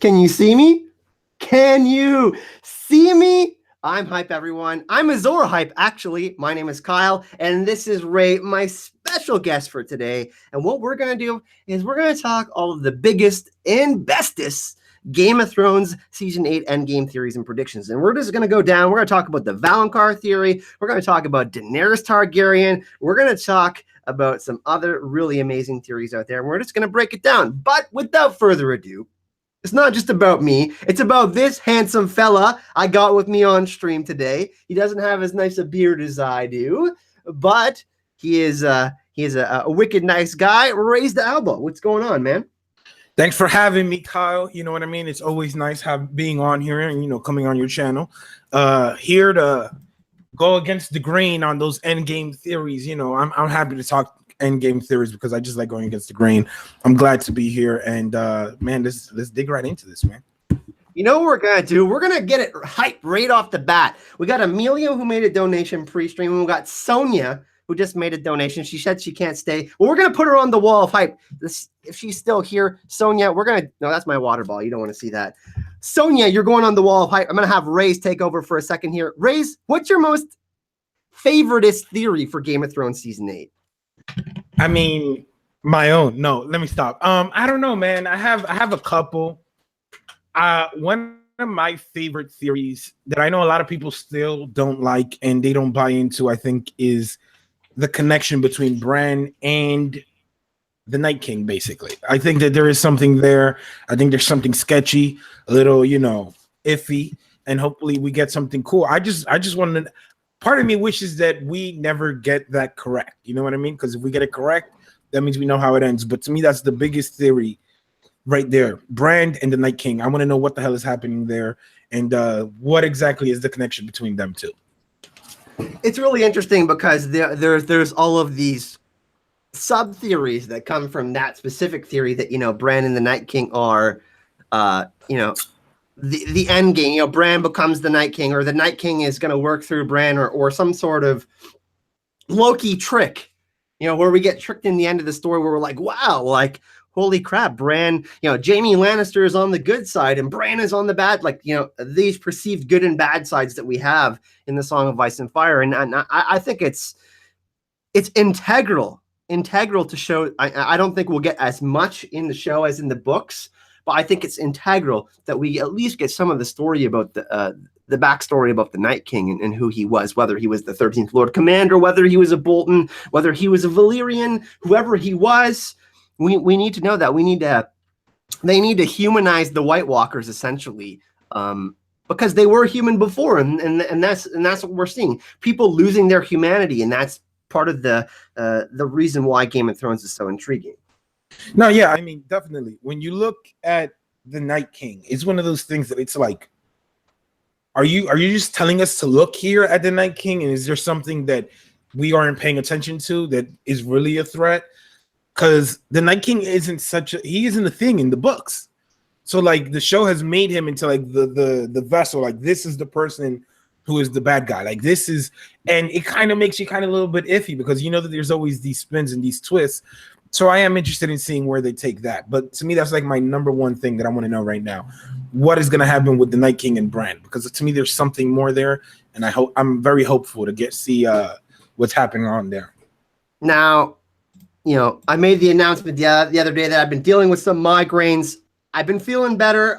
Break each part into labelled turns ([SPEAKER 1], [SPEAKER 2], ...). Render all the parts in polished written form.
[SPEAKER 1] Can you see me? Can you see me? I'm Hype, everyone. I'm Azor Hype, actually. My name is Kyle, and this is Ray, my special guest for today. And what we're going to do is we're going to talk all of the biggest and bestest Game of Thrones Season 8 Endgame theories and predictions. And we're just going to go down. We're going to talk about the Valonqar theory. We're going to talk about Daenerys Targaryen. We're going to talk about some other really amazing theories out there. And we're just going to break it down. But without further ado, it's not just about me. It's about this handsome fella I got with me on stream today. He doesn't have as nice a beard as I do, but he is a wicked nice guy. Raise the elbow. What's going on, man?
[SPEAKER 2] Thanks for having me, Kyle. You know what I mean? It's always nice being on here and, coming on your channel. Here to go against the grain on those endgame theories. I'm happy to talk endgame theories because I just like going against the grain. I'm glad to be here, and man, let's dig right into this, man.
[SPEAKER 1] You know what we're gonna do? We're gonna get it hyped right off the bat. We got Amelia who made a donation pre-stream, and we got Sonia who just made a donation. She said she can't stay. Well, we're gonna put her on the wall of hype. If she's still here, Sonia, no, that's my water ball. You don't want to see that. Sonia, you're going on the wall of hype. I'm gonna have Ray's take over for a second here. Ray's, what's your most favoritist theory for Game of Thrones Season 8?
[SPEAKER 2] I mean, my own. No, let me stop. I don't know, man. I have a couple. One of my favorite theories that I know a lot of people still don't like and they don't buy into, I think, is the connection between Bran and the Night King, basically. I think that there is something there. I think there's something sketchy, a little, iffy, and hopefully we get something cool. I just want to. Part of me wishes that we never get that correct. You know what I mean? Because if we get it correct, that means we know how it ends. But to me, that's the biggest theory right there. Bran and the Night King. I want to know what the hell is happening there and what exactly is the connection between them two.
[SPEAKER 1] It's really interesting because there's all of these sub theories that come from that specific theory that, Bran and the Night King are, the end game. Bran becomes the Night King, or the Night King is going to work through Bran, or some sort of Loki trick, where we get tricked in the end of the story where we're like, wow, like, holy crap, Bran, Jaime Lannister is on the good side and Bran is on the bad, these perceived good and bad sides that we have in the Song of Ice and Fire. And I think it's integral to show. I don't think we'll get as much in the show as in the books, but I think it's integral that we at least get some of the story about the backstory about the Night King and who he was, whether he was the 13th Lord Commander, whether he was a Bolton, whether he was a Valyrian, whoever he was. We need to know that. They need to humanize the White Walkers essentially, because they were human before, and that's what we're seeing. People losing their humanity, and that's part of the reason why Game of Thrones is so intriguing.
[SPEAKER 2] No, yeah, I mean, definitely. When you look at the Night King, it's one of those things that it's like, are you just telling us to look here at the Night King, and is there something that we aren't paying attention to that is really a threat? Because the Night King isn't he isn't a thing in the books. So like the show has made him into like the vessel, like this is the person who is the bad guy. Like this is, and it kind of makes you kind of a little bit iffy because you know that there's always these spins and these twists. So I am interested in seeing where they take that. But to me, that's like my number one thing that I want to know right now. What is going to happen with the Night King and Bran? Because to me, there's something more there, and I'm very hopeful to see what's happening on there.
[SPEAKER 1] Now, I made the announcement the other day that I've been dealing with some migraines. I've been feeling better.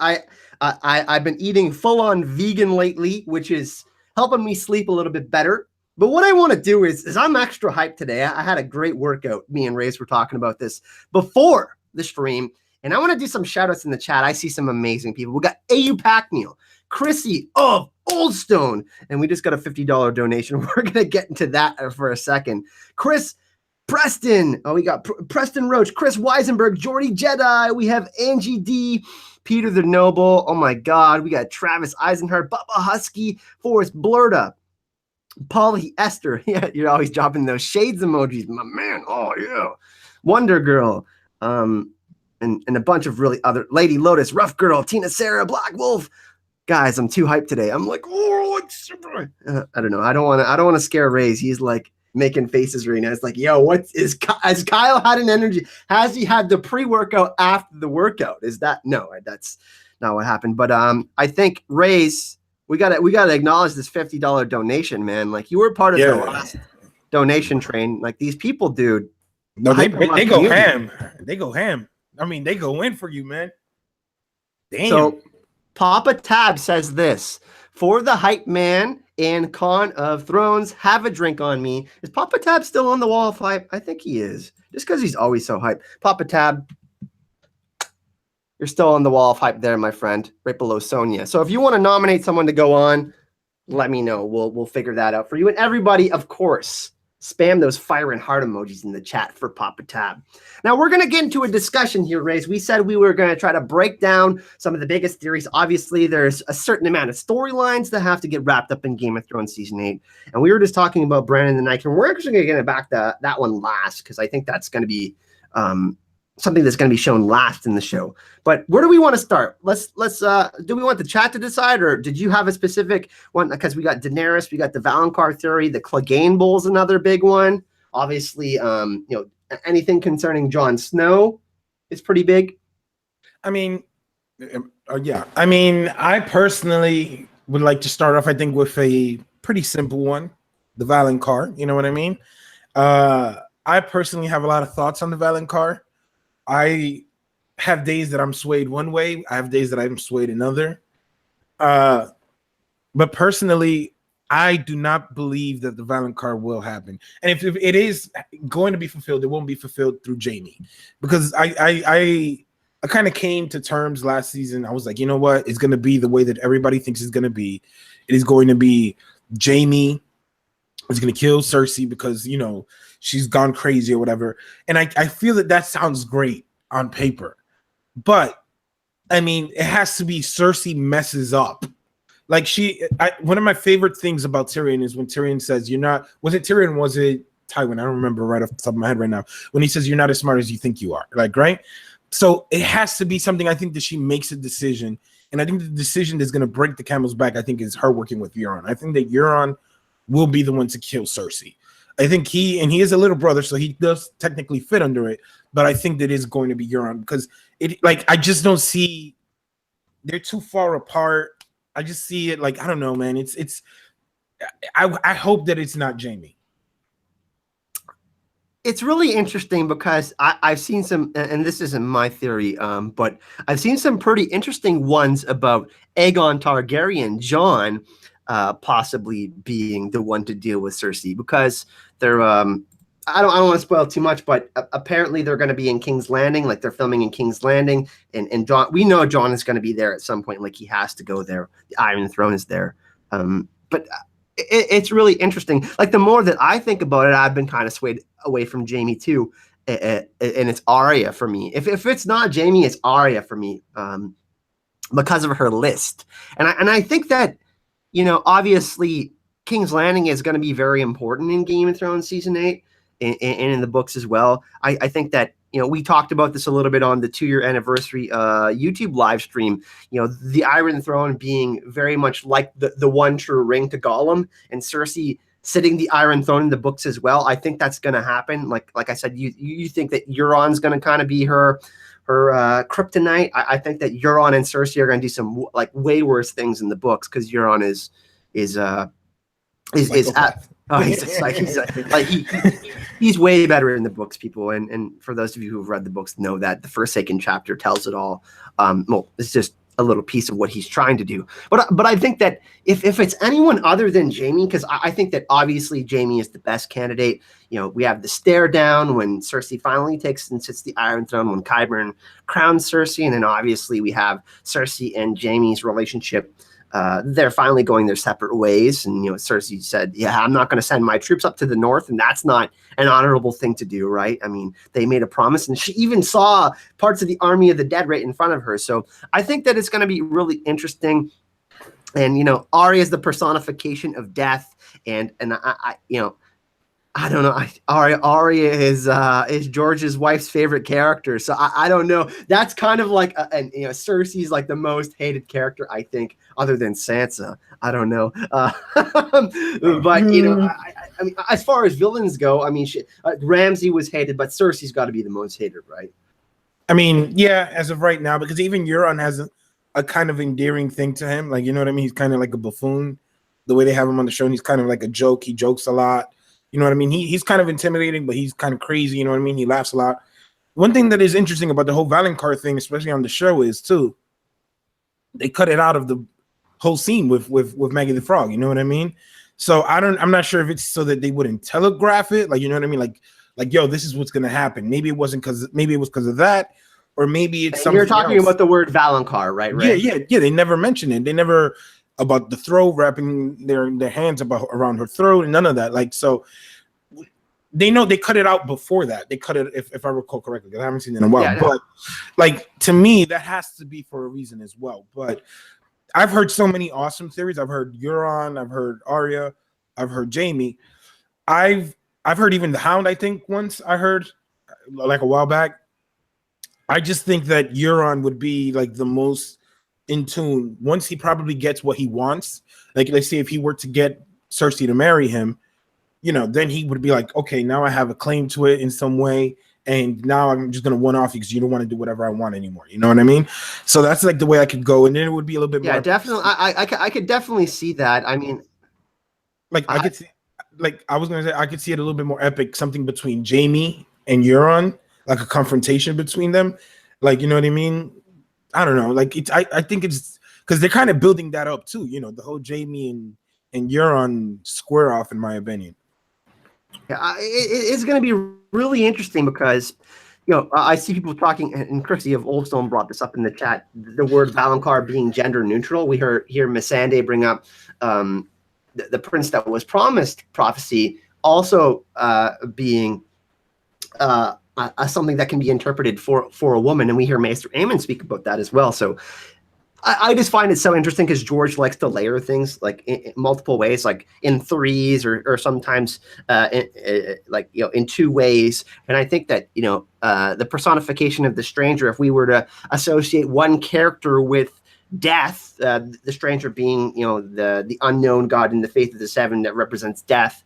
[SPEAKER 1] I've been eating full-on vegan lately, which is helping me sleep a little bit better. But what I want to do is I'm extra hyped today. I had a great workout. Me and Ray's were talking about this before the stream. And I want to do some shout-outs in the chat. I see some amazing people. We got AU Packmeal, Chrissy of Oldstone, and we just got a $50 donation. We're going to get into that for a second. Chris Preston. Oh, we got Preston Roach, Chris Weisenberg, Jordy Jedi. We have Angie D, Peter the Noble. Oh my God. We got Travis Eisenhart, Bubba Husky, Forrest Blurta, Polly Esther. Yeah, you're always dropping those shades emojis, my man. Oh yeah. Wonder Girl. And a bunch of really other Lady Lotus, Rough Girl, Tina Sarah, Black Wolf. Guys, I'm too hyped today. I'm like, oh, it's super. I don't know. I don't want to scare Ray's. He's like making faces right now. It's like, yo, has Kyle had an energy? Has he had the pre-workout after the workout? Is that no? That's not what happened. But I think Rays, we gotta acknowledge this $50 donation, man. Like you were part of the last donation train. Like these people, dude.
[SPEAKER 2] No, they go ham. They go ham. I mean, they go in for you, man. Damn.
[SPEAKER 1] So Papa Tab says this for the hype man and Con of Thrones. Have a drink on me. Is Papa Tab still on the wall of hype? I think he is, just because he's always so hype. Papa Tab, you're still on the wall of hype there, my friend, right below Sonia. So if you want to nominate someone to go on, let me know. We'll figure that out for you. And everybody, of course, spam those fire and heart emojis in the chat for Papa Tab. Now, we're going to get into a discussion here, Rays. We said we were going to try to break down some of the biggest theories. Obviously, there's a certain amount of storylines that have to get wrapped up in Game of Thrones Season 8. And we were just talking about Brandon the Night King. We're actually going to get back to that one last because I think that's going to be something that's going to be shown last in the show. But where do we want to start? Let's do we want the chat to decide, or did you have a specific one? Because we got Daenerys, we got the Valonqar theory, the Cleganebowl is another big one. Obviously, anything concerning Jon Snow is pretty big.
[SPEAKER 2] I mean, yeah. I mean, I personally would like to start off, I think, with a pretty simple one, the Valonqar. You know what I mean? I personally have a lot of thoughts on the Valonqar. I have days that I'm swayed one way. I have days that I'm swayed another. But personally, I do not believe that the Valonqar will happen. And if it is going to be fulfilled, it won't be fulfilled through Jaime. Because I kind of came to terms last season. I was like, you know what? It's going to be the way that everybody thinks it's going to be. It is going to be Jaime is going to kill Cersei because, you know, she's gone crazy or whatever. And I feel that sounds great on paper. But, I mean, it has to be Cersei messes up. Like one of my favorite things about Tyrion is when Tyrion says, you're not, was it Tyrion, was it Tywin? I don't remember right off the top of my head right now. When he says, you're not as smart as you think you are. Like, right? So it has to be something, I think, that she makes a decision. And I think the decision that's going to break the camel's back, I think, is her working with Euron. I think that Euron will be the one to kill Cersei. I think he is a little brother, so he does technically fit under it. But I think that is going to be Euron because I just don't see, they're too far apart. I just see it like, I don't know, man. I hope that it's not Jaime.
[SPEAKER 1] It's really interesting because I've seen some, and this isn't my theory, but I've seen some pretty interesting ones about Aegon Targaryen, Jon, possibly being the one to deal with Cersei because they're I don't want to spoil too much, but apparently they're going to be in King's Landing, like they're filming in King's Landing, and Jon, we know Jon is going to be there at some point, like he has to go there. The Iron Throne is there, but it's really interesting. Like the more that I think about it, I've been kind of swayed away from Jaime too, and it's Arya for me. If it's not Jaime, it's Arya for me, because of her list, and I think that, you know, obviously King's Landing is going to be very important in Game of Thrones Season 8 and in the books as well. I think that, you know, we talked about this a little bit on the 2-year anniversary YouTube live stream, you know, the Iron Throne being very much like the one true ring to Gollum, and Cersei sitting the Iron Throne in the books as well. I think that's going to happen. Like I said, you think that Euron's going to kind of be her kryptonite. I think that Euron and Cersei are going to do some like way worse things in the books because Euron is he's way better in the books, people. And for those of you who've read the books, know that the Forsaken chapter tells it all. Well, it's just a little piece of what he's trying to do. But I think that if it's anyone other than Jaime, because I think that obviously Jaime is the best candidate. You know, we have the stare down when Cersei finally takes and sits the Iron Throne, when Qyburn crowns Cersei, and then obviously we have Cersei and Jaime's relationship. They're finally going their separate ways, and, you know, Cersei said, yeah, I'm not going to send my troops up to the north, and that's not an honorable thing to do, right? I mean, they made a promise, and she even saw parts of the army of the dead right in front of her. So I think that it's going to be really interesting. And, you know, Arya is the personification of death, and I you know, I don't know. Arya is George's wife's favorite character, so I don't know. That's kind of like, and you know, Cersei's like the most hated character, I think, other than Sansa. I don't know, but you know, I mean, as far as villains go, I mean, Ramsay was hated, but Cersei's got to be the most hated, right?
[SPEAKER 2] I mean, yeah, as of right now, because even Euron hasn't a kind of endearing thing to him. Like, you know what I mean? He's kind of like a buffoon, the way they have him on the show. And he's kind of like a joke. He jokes a lot. You know what I mean? He's kind of intimidating, but he's kind of crazy. You know what I mean? He laughs a lot. One thing that is interesting about the whole Valonqar thing, especially on the show, is too, they cut it out of the whole scene with Maggie the Frog. You know what I mean? So I'm not sure if it's so that they wouldn't telegraph it. Like, you know what I mean? Like, yo, this is what's gonna happen. Maybe it was because of that, or maybe it's something.
[SPEAKER 1] You're talking
[SPEAKER 2] else.
[SPEAKER 1] about the word Valonqar, right?
[SPEAKER 2] Yeah. They never mentioned it. They never about the throat, wrapping their hands around her throat, and none of that. Like, so they know they cut it out before that. They cut it, if I recall correctly, because I haven't seen it in a while.
[SPEAKER 1] Yeah,
[SPEAKER 2] but like, to me, that has to be for a reason as well. But I've heard so many awesome theories. I've heard Euron, I've heard Arya, I've heard Jaime. I've heard even the Hound, I think once I heard like a while back. I just think that Euron would be like the most in tune once he probably gets what he wants. Like, let's say if he were to get Cersei to marry him, you know, then he would be like, okay, now I have a claim to it in some way. And now I'm just going to one off you because you don't want to do whatever I want anymore. You know what I mean? So that's like the way I could go. And then it would be a little bit more.
[SPEAKER 1] Yeah, definitely. I could definitely see that. I mean,
[SPEAKER 2] like I could see, like I was going to say, I could see it a little bit more epic, something between Jaime and Euron, like a confrontation between them. Like, you know what I mean? I don't know. Like, I think it's because they're kind of building that up too. You know, the whole Jaime and Euron square off, in my opinion.
[SPEAKER 1] Yeah, it's going to be really interesting because, you know, I see people talking, and Chrissy of Oldstone brought this up in the chat, the word Valonqar being gender neutral. We hear Missandei bring up the prince that was promised prophecy also being something that can be interpreted for a woman, and we hear Maester Aemon speak about that as well. So I just find it so interesting because George likes to layer things like in multiple ways, like in threes or sometimes like, you know, in two ways. And I think that, you know, the personification of the stranger, if we were to associate one character with death, the stranger being, you know, the unknown god in the Faith of the Seven that represents death,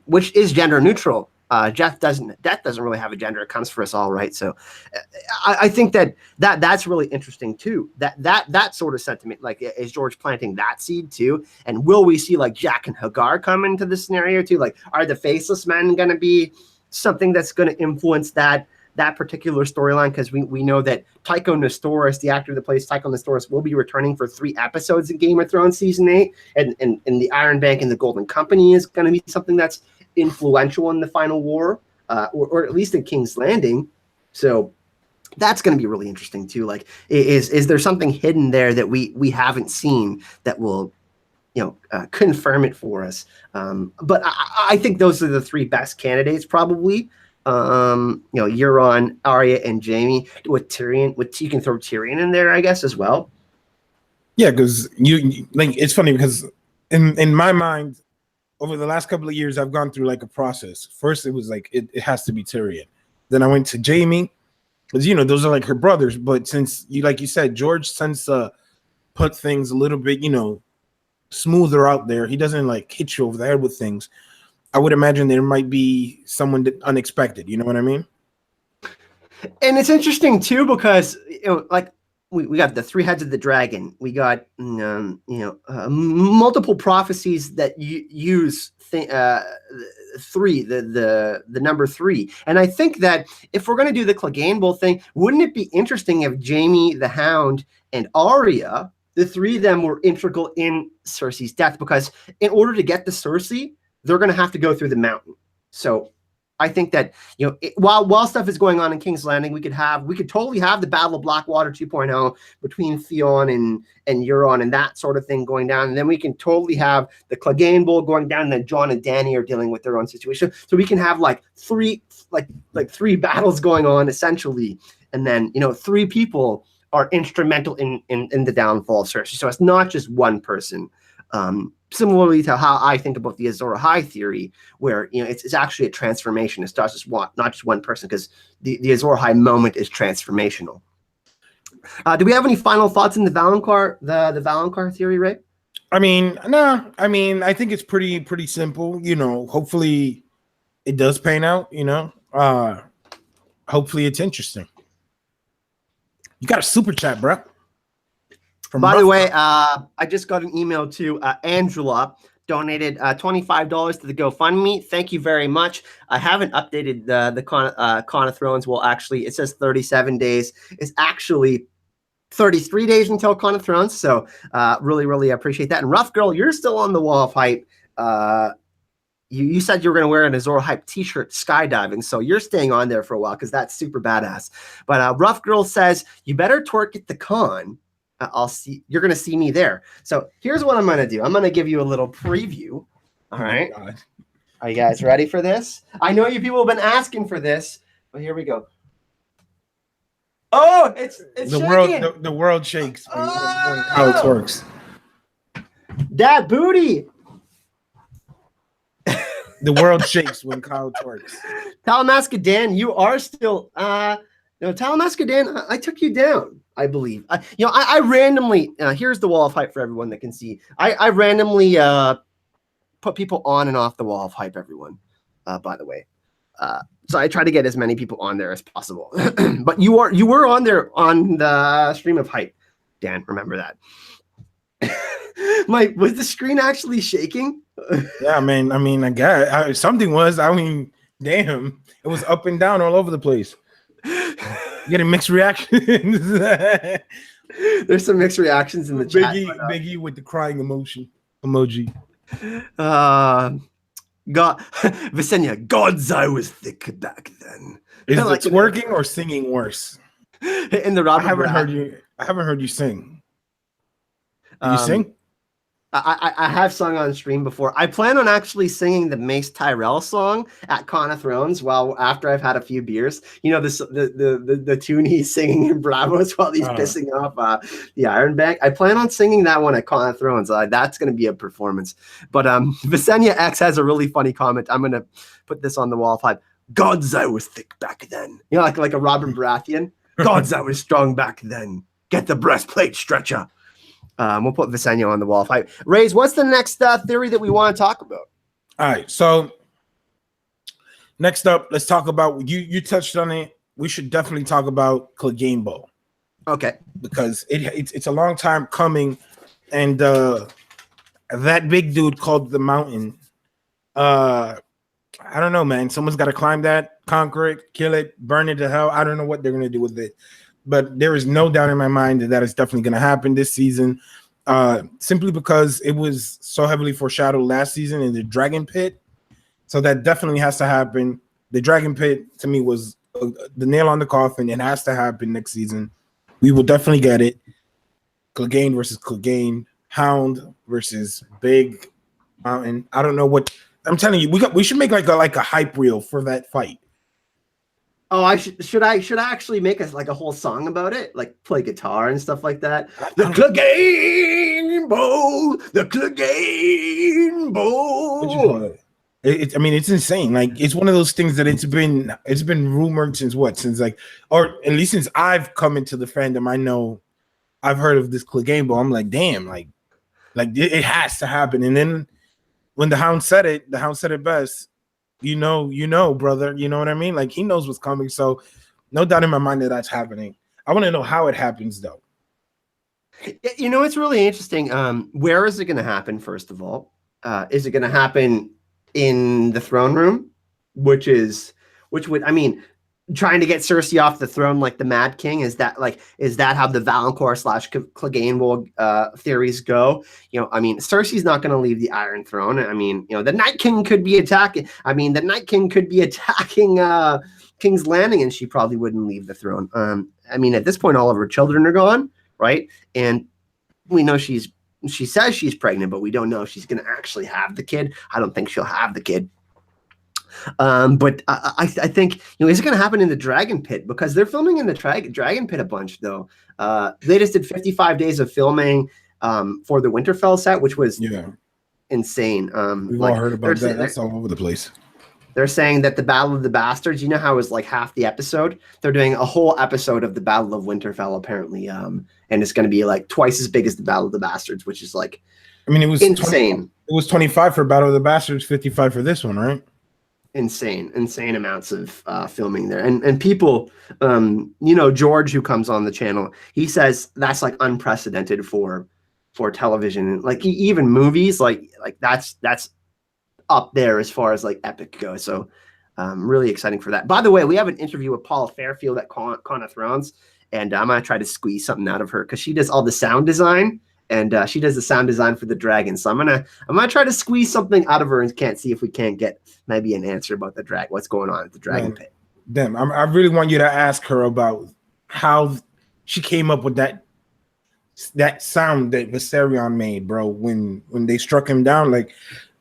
[SPEAKER 1] which is gender neutral. Death doesn't really have a gender. It comes for us all, right? So I think that's really interesting too. That sort of sentiment, like, is George planting that seed too? And will we see like Jack and Hagar come into the scenario too? Like, are the faceless men going to be something that's going to influence that particular storyline? Because we know that Tycho Nestoris, the actor that plays Tycho Nestoris, will be returning for 3 episodes in Game of Thrones season 8, and the Iron Bank and the Golden Company is going to be something that's influential in the final war, or at least in King's Landing. So that's going to be really interesting too. Like, is there something hidden there that we haven't seen that will, you know, confirm it for us? But I think those are the 3 best candidates probably. You know, Euron, Arya, and Jaime. With Tyrion, you can throw Tyrion in there, I guess, as well.
[SPEAKER 2] Yeah, because you like, it's funny because in my mind, over the last couple of years, I've gone through like a process. First, it was like it has to be Tyrion. Then I went to Jaime, because, you know, those are like her brothers. But since like you said, George tends to put things a little bit, you know, smoother out there. He doesn't like hit you over the head with things. I would imagine there might be someone unexpected. You know what I mean?
[SPEAKER 1] And it's interesting too because, you know, like, we got the 3 heads of the dragon. We got you know, multiple prophecies that use 3, the number 3. And I think that if we're going to do the Cleganebowl thing, wouldn't it be interesting if Jaime, the Hound, and Arya, the 3 of them, were integral in Cersei's death? Because in order to get to Cersei, they're going to have to go through the mountain. So I think that, you know, while stuff is going on in King's Landing, we could totally have the Battle of Blackwater 2.0 between Theon and Euron and that sort of thing going down. And then we can totally have the Cleganebowl going down, and then Jon and Dany are dealing with their own situation. So we can have like 3 battles going on essentially. And then, you know, 3 people are instrumental in the downfall of Cersei. So it's not just one person. Similarly to how I think about the Azor Ahai theory, where, you know, it's actually a transformation. It's not just one person, because the Azor Ahai moment is transformational. Do we have any final thoughts in the Valonqar theory, Ray?
[SPEAKER 2] I mean, no. I mean, I think it's pretty simple. You know, hopefully it does pan out. You know, hopefully it's interesting. You got a super chat, bro. From
[SPEAKER 1] By the
[SPEAKER 2] Rough
[SPEAKER 1] way,
[SPEAKER 2] Girl.
[SPEAKER 1] I just got an email to Angela, donated $25 to the GoFundMe. Thank you very much. I haven't updated the Con of Thrones. Well, actually, it says 37 days. It's actually 33 days until Con of Thrones. So really, really appreciate that. And Rough Girl, you're still on the wall of hype. You said you were going to wear an Azor hype t-shirt skydiving. So you're staying on there for a while because that's super badass. But Rough Girl says, you better twerk at the con. I'll see. You're going to see me there. So here's what I'm going to do. I'm going to give you a little preview. All right.
[SPEAKER 2] God.
[SPEAKER 1] Are you guys ready for this? I know you people have been asking for this, but here we go. Oh, it's
[SPEAKER 2] The
[SPEAKER 1] shaking.
[SPEAKER 2] the world shakes when
[SPEAKER 1] Oh!
[SPEAKER 2] how it works.
[SPEAKER 1] That booty.
[SPEAKER 2] The world shakes when Kyle twerks.
[SPEAKER 1] Talamasca Dan, you are still no, Talamasca Dan, I took you down, I believe. I randomly here's the wall of hype for everyone that can see. I randomly put people on and off the wall of hype, everyone. By the way. So I try to get as many people on there as possible. But you were on there on the stream of hype, Dan. Remember that. Was the screen actually shaking?
[SPEAKER 2] Yeah, man. I mean, I got something was. I mean, damn, it was up and down all over the place. Getting mixed reactions.
[SPEAKER 1] There's some mixed reactions in the chat.
[SPEAKER 2] Biggie with the crying emoji.
[SPEAKER 1] God, Visenya, God's eye was thick back then.
[SPEAKER 2] Is it
[SPEAKER 1] like
[SPEAKER 2] twerking or singing worse?
[SPEAKER 1] In the Robert
[SPEAKER 2] I haven't heard you sing. Do you sing?
[SPEAKER 1] I have sung on stream before. I plan on actually singing the Mace Tyrell song at Con of Thrones after I've had a few beers. You know, the tune he's singing in Bravos while he's pissing off the Iron Bank. I plan on singing that one at Con of Thrones. That's going to be a performance. But Visenya X has a really funny comment. I'm going to put this on the wall of hype. God's eye was thick back then. You know, like a Robin Baratheon. God's eye was strong back then. Get the breastplate stretcher. We'll put Visenya on the wall. Rays, what's the next theory that we want to talk about?
[SPEAKER 2] All right. So next up, let's talk about you touched on it. We should definitely talk about Cleganebowl.
[SPEAKER 1] Okay.
[SPEAKER 2] Because it's a long time coming, and that big dude called the mountain. I don't know, man. Someone's got to climb that, conquer it, kill it, burn it to hell. I don't know what they're gonna do with it. But there is no doubt in my mind that is definitely going to happen this season, simply because it was so heavily foreshadowed last season in the Dragon Pit. So that definitely has to happen. The Dragon Pit, to me, was the nail on the coffin. It has to happen next season. We will definitely get it. Clegane versus Clegane. Hound versus Big Mountain. I don't know what – I'm telling you, we should make like a hype reel for that fight.
[SPEAKER 1] Oh, should I actually make a whole song about it, like play guitar and stuff like that? The Cleganebowl, the Cleganebowl.
[SPEAKER 2] I mean, it's insane. Like, it's one of those things that it's been rumored since or at least since I've come into the fandom. I know I've heard of this Cleganebowl. I'm like, damn, like it has to happen. And then when the Hound said it best. You know, brother. You know what I mean? Like, he knows what's coming. So no doubt in my mind that that's happening. I want to know how it happens, though.
[SPEAKER 1] You know, it's really interesting. Where is it going to happen, first of all? Is it going to happen in the throne room? Which would, I mean, trying to get Cersei off the throne like the Mad King? Is that how the Valonqar / Cleganebowl theories go? You know, I mean, Cersei's not going to leave the Iron Throne. I mean, you know, the Night King could be attacking. I mean, the Night King could be attacking King's Landing, and she probably wouldn't leave the throne. I mean, at this point, all of her children are gone, right? And we know she says she's pregnant, but we don't know if she's going to actually have the kid. I don't think she'll have the kid. But I think, you know, is it going to happen in the Dragon Pit? Because they're filming in the Dragon Pit a bunch, though. They just did 55 days of filming for the Winterfell set, which was insane.
[SPEAKER 2] We've all heard about that. That's all over the place.
[SPEAKER 1] They're saying that the Battle of the Bastards, you know how it was like half the episode? They're doing a whole episode of the Battle of Winterfell, apparently. And it's going to be like twice as big as the Battle of the Bastards, which is like,
[SPEAKER 2] I mean, it was
[SPEAKER 1] insane.
[SPEAKER 2] It was 25 for Battle of the Bastards, 55 for this one, right?
[SPEAKER 1] insane amounts of filming there, and people, George, who comes on the channel, he says that's like unprecedented for television, like even movies, like that's up there as far as like epic goes. So really exciting for that. By the way, we have an interview with Paula Fairfield at Con of Thrones, and I'm gonna try to squeeze something out of her because she does all the sound design, and she does the sound design for the dragon. So I'm gonna try to squeeze something out of her, and can't see if we can't get maybe an answer about the dragon, what's going on at the dragon pit.
[SPEAKER 2] Damn, I really want you to ask her about how she came up with that sound that Viserion made, bro, when they struck him down. Like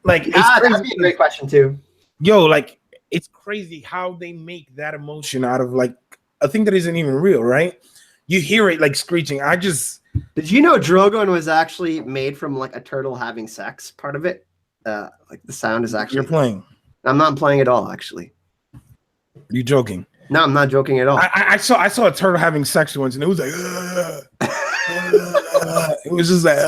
[SPEAKER 1] That'd be a great question too.
[SPEAKER 2] Yo, like it's crazy how they make that emotion out of like a thing that isn't even real, right? You hear it like screeching.
[SPEAKER 1] Did you know Drogon was actually made from like a turtle having sex? Part of it, like the sound is actually.
[SPEAKER 2] You're playing.
[SPEAKER 1] I'm not playing at all, actually.
[SPEAKER 2] You joking?
[SPEAKER 1] No, I'm not joking at all.
[SPEAKER 2] I saw a turtle having sex once, and it was like, it was just like,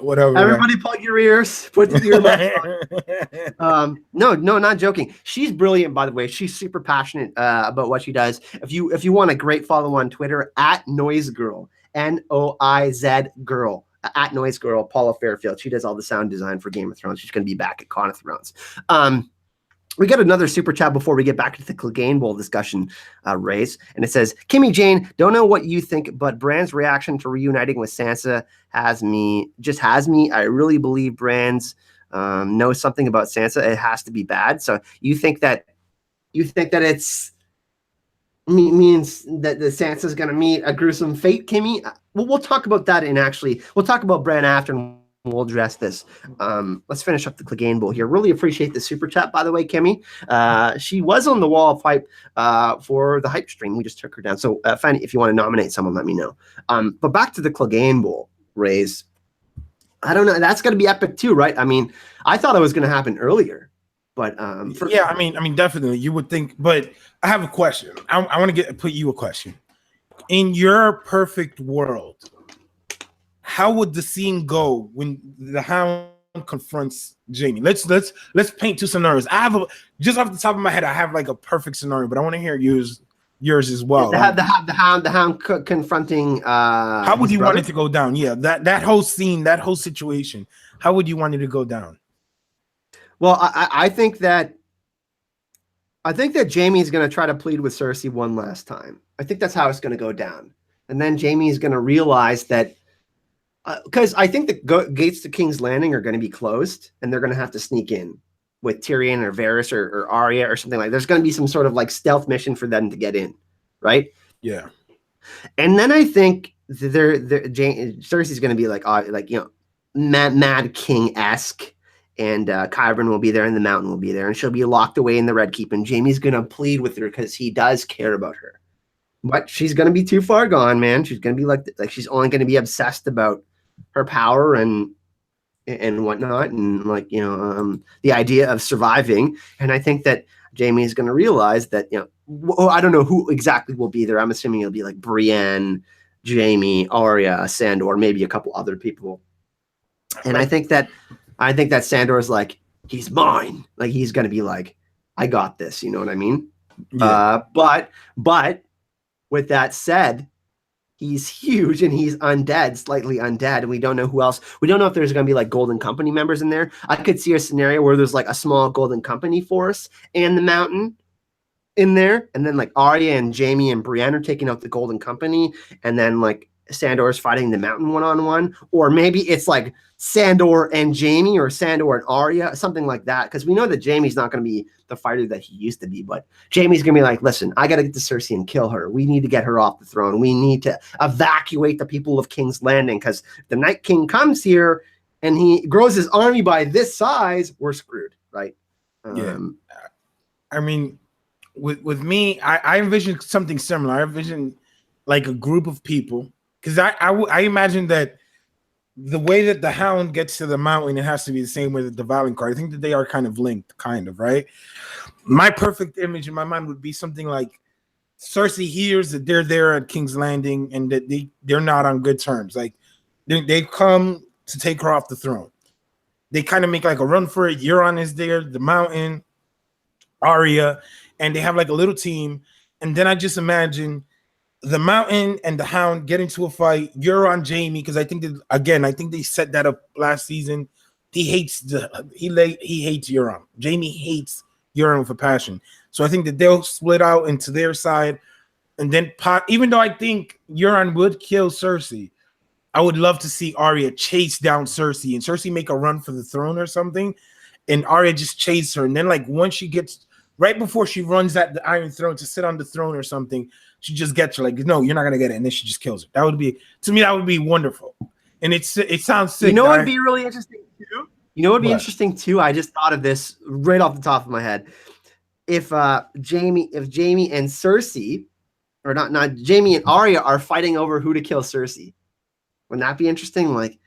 [SPEAKER 2] whatever.
[SPEAKER 1] Everybody, plug your ears. Put your earbuds on. No, not joking. She's brilliant, by the way. She's super passionate about what she does. If you want a great follow on Twitter, at Noise Girl, Noiz Girl. At Noise Girl, Paula Fairfield. She does all the sound design for Game of Thrones. She's going to be back at Con of Thrones. We got another super chat before we get back to the Cleganebowl discussion, Rays. And it says, Kimmy Jane, don't know what you think, but Bran's reaction to reuniting with Sansa has me. I really believe Bran's knows something about Sansa. It has to be bad. So you think that it's means that the Sansa's going to meet a gruesome fate, Kimmy? Well, we'll talk about that, and actually we'll talk about Bran after, and we'll address this. Let's finish up the Cleganebowl here. Really appreciate the super chat, by the way, Kimmy. She was on the wall of hype for the hype stream. We just took her down. So if you want to nominate someone, let me know. But back to the Cleganebowl, Rays. I don't know. That's going to be epic too, right? I mean, I thought it was going to happen earlier. But
[SPEAKER 2] yeah, I mean, definitely you would think. But I have a question. I want to put you a question. In your perfect world, how would the scene go when the Hound confronts Jaime? Let's paint two scenarios. I have just off the top of my head, I have like a perfect scenario, but I want to hear yours as well.
[SPEAKER 1] The Hound confronting.
[SPEAKER 2] How would you want it to go down? Yeah, that whole scene, that whole situation. How would you want it to go down?
[SPEAKER 1] Well, I think that Jaime is going to try to plead with Cersei one last time. I think that's how it's going to go down. And then Jaime is going to realize that, because I think the gates to King's Landing are going to be closed, and they're going to have to sneak in with Tyrion or Varys or Arya or something like. There's going to be some sort of like stealth mission for them to get in, right?
[SPEAKER 2] Yeah.
[SPEAKER 1] And then I think Cersei's going to be like Mad King-esque. And Qyburn will be there, and the Mountain will be there, and she'll be locked away in the Red Keep. And Jaime's gonna plead with her because he does care about her, but she's gonna be too far gone, man. She's gonna be like she's only gonna be obsessed about her power and whatnot, and the idea of surviving. And I think that Jaime is gonna realize that I don't know who exactly will be there. I'm assuming it'll be like Brienne, Jaime, Arya, Sandor, maybe a couple other people. And I think that Sandor's like, he's mine. Like, he's going to be like, I got this. You know what I mean? Yeah. But with that said, he's huge and he's undead, slightly undead. And we don't know who else. We don't know if there's going to be like Golden Company members in there. I could see a scenario where there's like a small Golden Company force and the Mountain in there. And then like Arya and Jaime and Brienne are taking out the Golden Company. And then like Sandor's fighting the Mountain one-on-one. Or maybe it's like Sandor and Jaime or Sandor and Arya, something like that. Because we know that Jaime's not going to be the fighter that he used to be. But Jaime's going to be like, listen, I got to get to Cersei and kill her. We need to get her off the throne. We need to evacuate the people of King's Landing. Because the Night King comes here and he grows his army by this size, we're screwed, right?
[SPEAKER 2] Yeah. I mean, with me, I envision something similar. I envision like a group of people. Because I imagine that the way that the Hound gets to the Mountain, it has to be the same way that the Valonqar. I think that they are kind of linked, right? My perfect image in my mind would be something like Cersei hears that they're there at King's Landing and that they're not on good terms. Like they come to take her off the throne. They kind of make like a run for it. Euron is there, the Mountain, Arya, and they have like a little team. And then I just imagine the Mountain and the Hound get into a fight. You're on Jaime because I think that, again, I think they set that up last season. He hates he hates Euron. Jaime hates Euron with a passion. So I think that they'll split out into their side, and then even though I think Euron would kill Cersei, I would love to see Arya chase down Cersei and Cersei make a run for the throne or something, and Arya just chase her. And then like once she gets right before she runs at the Iron Throne to sit on the throne or something, she just gets her like, no, you're not gonna get it, and then she just kills her. That would be, to me, that would be wonderful. And it sounds sick.
[SPEAKER 1] You know what would be really interesting too? You know what would be interesting too? I just thought of this right off the top of my head. If Jaime and Cersei, or not Jaime and Arya are fighting over who to kill Cersei. Wouldn't that be interesting? Like,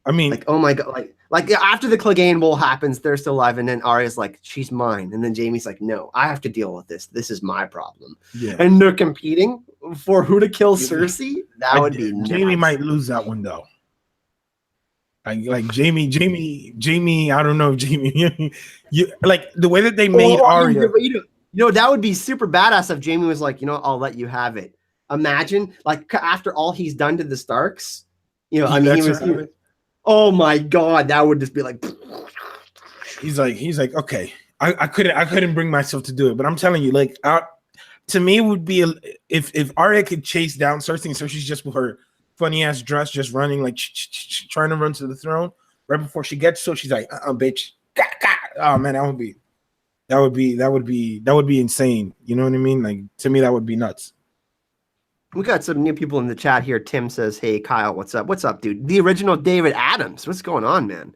[SPEAKER 2] I mean,
[SPEAKER 1] like, oh my god, like after the Cleganebowl happens, they're still alive, and then Arya's like, she's mine, and then Jaime's like, no, I have to deal with this. This is my problem. Yeah, and they're competing for who to kill Cersei. That would be
[SPEAKER 2] Jaime might lose that one though. Like Jaime. I don't know, Jaime. You like the way that they made Arya.
[SPEAKER 1] You know, that would be super badass if Jaime was like, you know, I'll let you have it. Imagine, like, after all he's done to the Starks, you know, I mean, he was oh my god, that would just be like.
[SPEAKER 2] He's like, okay, I couldn't bring myself to do it, but I'm telling you, like, to me, it would be if Arya could chase down Cersei, and Cersei's just with her funny ass dress, just running, like trying to run to the throne. Right before she gets to, she's like, bitch. Oh man, that would be insane. You know what I mean? Like, to me, that would be nuts.
[SPEAKER 1] We got some new people in the chat here. Tim says, hey, Kyle, what's up? What's up, dude? The original David Adams. What's going on, man?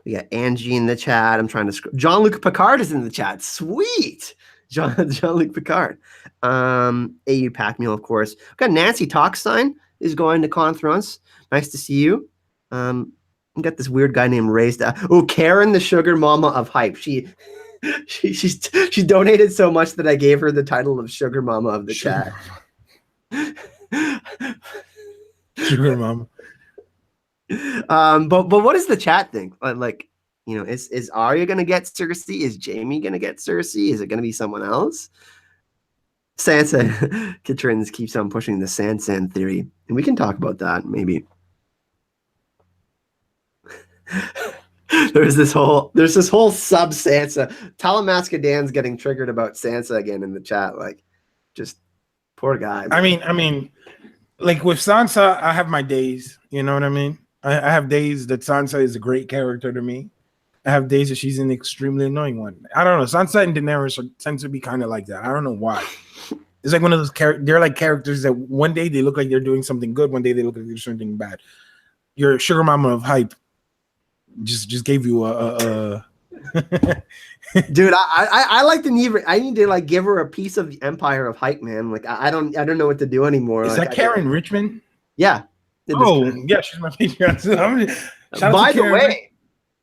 [SPEAKER 1] We got Angie in the chat. I'm trying to scroll. Jean-Luc Picard is in the chat. Sweet. Jean-Luc Picard. AU Pack Meal, of course. We got Nancy Talkstein is going to Con Thrones. Nice to see you. We got this weird guy named Raised. Oh, Karen, the sugar mama of hype. She donated so much that I gave her the title of Sugar Mama of the chat.
[SPEAKER 2] Sugar Mama.
[SPEAKER 1] But what does the chat think? Like, you know, is Arya gonna get Cersei? Is Jaime gonna get Cersei? Is it gonna be someone else? Sansa Kitrins keeps on pushing the Sansan theory, and we can talk about that maybe. There's this whole sub Sansa. Talamasca Dan's getting triggered about Sansa again in the chat. Like, just poor guy.
[SPEAKER 2] I mean, like with Sansa, I have my days. You know what I mean? I have days that Sansa is a great character to me. I have days that she's an extremely annoying one. I don't know. Sansa and Daenerys tend to be kind of like that. I don't know why. It's like one of those they're like characters that one day they look like they're doing something good, one day they look like they're doing something bad. Your sugar mama of hype just gave you a
[SPEAKER 1] dude. I like to need. I need to like give her a piece of the empire of hype, man. Like I don't know what to do anymore.
[SPEAKER 2] Is
[SPEAKER 1] like,
[SPEAKER 2] that Karen Richmond?
[SPEAKER 1] Yeah.
[SPEAKER 2] Oh yeah, she's my Patreon.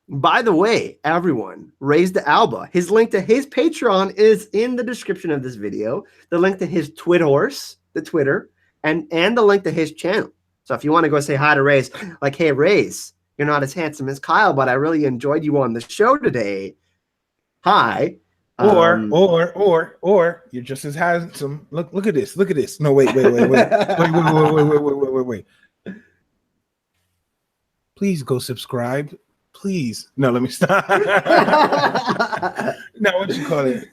[SPEAKER 1] By the way, everyone, Raise the Alba. His link to his Patreon is in the description of this video. The link to his Twitter, and the link to his channel. So if you want to go say hi to Raise, like, hey, Raise, you're not as handsome as Kyle, but I really enjoyed you on the show today. Hi.
[SPEAKER 2] Or you're just as handsome. Look at this. Look at this. No, wait. Wait. Please go subscribe. Please. No, let me stop. No, what you call it?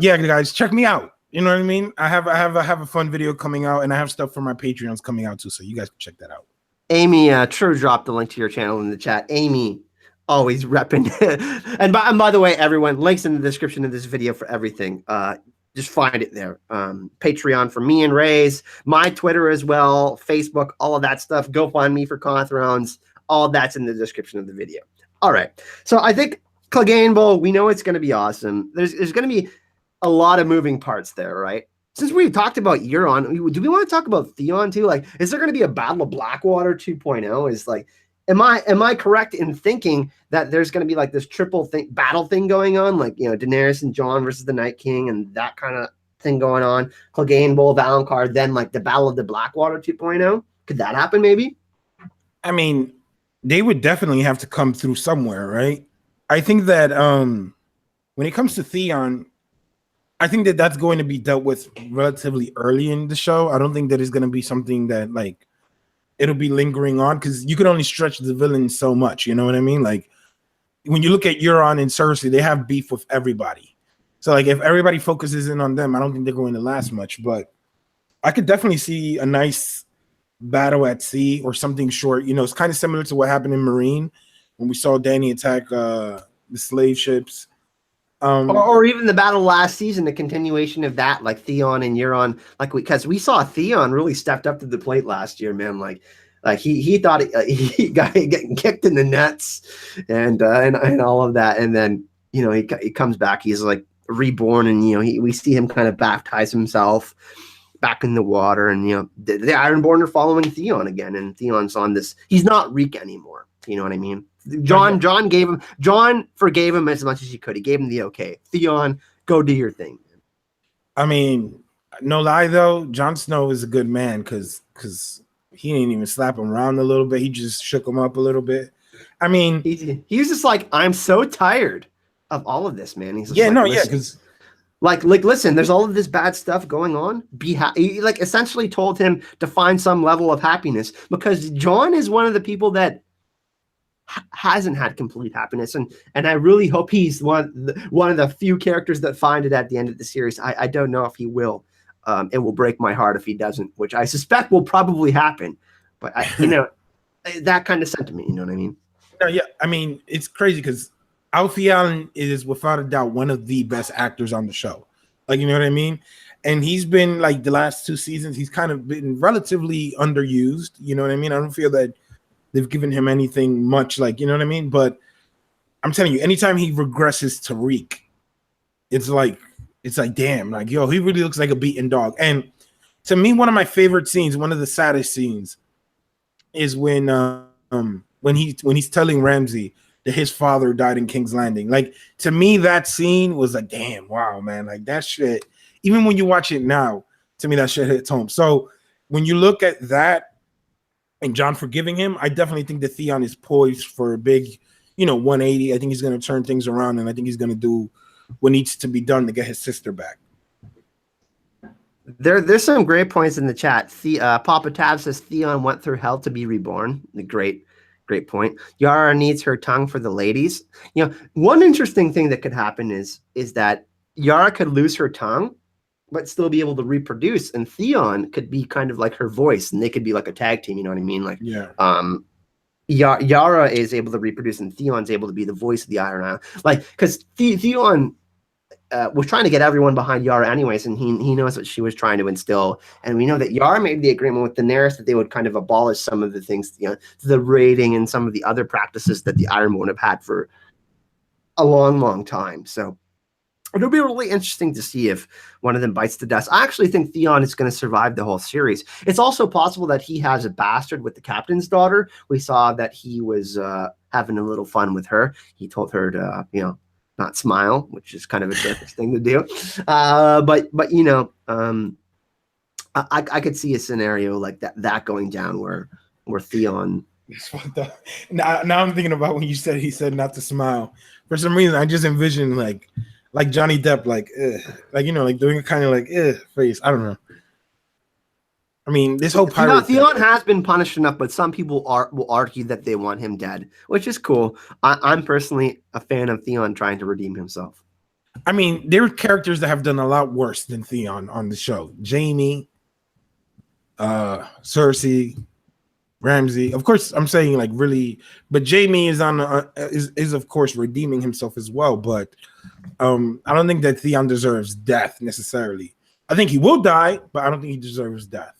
[SPEAKER 2] Yeah, guys, check me out. You know what I mean? I have a fun video coming out, and I have stuff for my Patreons coming out too, so you guys can check that out.
[SPEAKER 1] Amy, True dropped the link to your channel in the chat. Amy, always repping. and by the way, everyone, links in the description of this video for everything. Just find it there. Patreon for me and Ray's, my Twitter as well, Facebook, all of that stuff. Go find me for Con Thrones. All that's in the description of the video. All right. So I think Cleganebowl, we know it's going to be awesome. There's going to be a lot of moving parts there, right? Since we talked about Euron, do we want to talk about Theon too? Like, is there going to be a Battle of Blackwater 2.0? Is like, am I correct in thinking that there's going to be like this triple battle thing going on? Like, you know, Daenerys and Jon versus the Night King and that kind of thing going on. Cleganebowl, Valonqar, then like the Battle of the Blackwater 2.0. Could that happen maybe?
[SPEAKER 2] I mean, they would definitely have to come through somewhere, right? I think that when it comes to Theon, I think that that's going to be dealt with relatively early in the show. I don't think that it's going to be something that like it'll be lingering on because you can only stretch the villain so much. You know what I mean? Like when you look at Euron and Cersei, they have beef with everybody. So like if everybody focuses in on them, I don't think they're going to last much. But I could definitely see a nice battle at sea or something short. You know, it's kind of similar to what happened in Marine when we saw Dany attack the slave ships.
[SPEAKER 1] Or even the battle last season, the continuation of that, like Theon and Euron, like because we saw Theon really stepped up to the plate last year, man. Like he thought he got getting kicked in the nuts and all of that, and then he comes back, he's like reborn, and we see him kind of baptize himself back in the water, and the Ironborn are following Theon again, and Theon's on this. He's not Reek anymore. You know what I mean? John forgave him as much as he could. He gave him the okay. Theon, go do your thing.
[SPEAKER 2] I mean, no lie though, Jon Snow is a good man because he didn't even slap him around a little bit. He just shook him up a little bit. I mean,
[SPEAKER 1] he was just like, I'm so tired of all of this, man. He's just
[SPEAKER 2] because
[SPEAKER 1] like listen, there's all of this bad stuff going on. He like essentially told him to find some level of happiness because Jon is one of the people that hasn't had complete happiness, and I really hope he's one of the few characters that find it at the end of the series. I don't know if he will. It will break my heart if he doesn't, which I suspect will probably happen. But that kind of sentiment, you know what I mean?
[SPEAKER 2] No, yeah, I mean it's crazy because Alfie Allen is without a doubt one of the best actors on the show. Like, you know what I mean? And he's been like the last 2 seasons, he's kind of been relatively underused. You know what I mean? I don't feel that they've given him anything much, like, you know what I mean? But I'm telling you, anytime he regresses to Reek, it's like, damn, like, yo, he really looks like a beaten dog. And to me, one of my favorite scenes, one of the saddest scenes, is when he's telling Ramsay that his father died in King's Landing. Like, to me, that scene was like, damn, wow, man, like that shit. Even when you watch it now, to me, that shit hits home. So when you look at that, and Jon forgiving him, I definitely think that Theon is poised for a big, 180. I think he's going to turn things around, and I think he's going to do what needs to be done to get his sister back.
[SPEAKER 1] There's some great points in the chat. Papa Tab says Theon went through hell to be reborn. Great point. Yara needs her tongue for the ladies. One interesting thing that could happen is that Yara could lose her tongue, but still be able to reproduce, and Theon could be kind of like her voice, and they could be like a tag team. You know what I mean? Like, Yara is able to reproduce, and Theon's able to be the voice of the Iron Island. Like, because Theon was trying to get everyone behind Yara anyways, and he knows what she was trying to instill. And we know that Yara made the agreement with Daenerys that they would kind of abolish some of the things, the raiding and some of the other practices that the Ironborn have had for a long, long time. So it'll be really interesting to see if one of them bites the dust. I actually think Theon is going to survive the whole series. It's also possible that he has a bastard with the captain's daughter. We saw that he was having a little fun with her. He told her to, not smile, which is kind of a different thing to do. But I could see a scenario like that going down where Theon.
[SPEAKER 2] Now I'm thinking about when he said not to smile. For some reason, I just envisioned like Johnny Depp, like doing a kind of like face. I don't know. I mean, this whole pirate
[SPEAKER 1] Theon has been punished enough, but some people will argue that they want him dead, which is cool. I'm personally a fan of Theon trying to redeem himself.
[SPEAKER 2] I mean, there are characters that have done a lot worse than Theon on the show. Jaime, Cersei, Ramsay. Of course, I'm saying like really, but Jaime is on is of course redeeming himself as well. But I don't think that Theon deserves death necessarily. I think he will die, but I don't think he deserves death.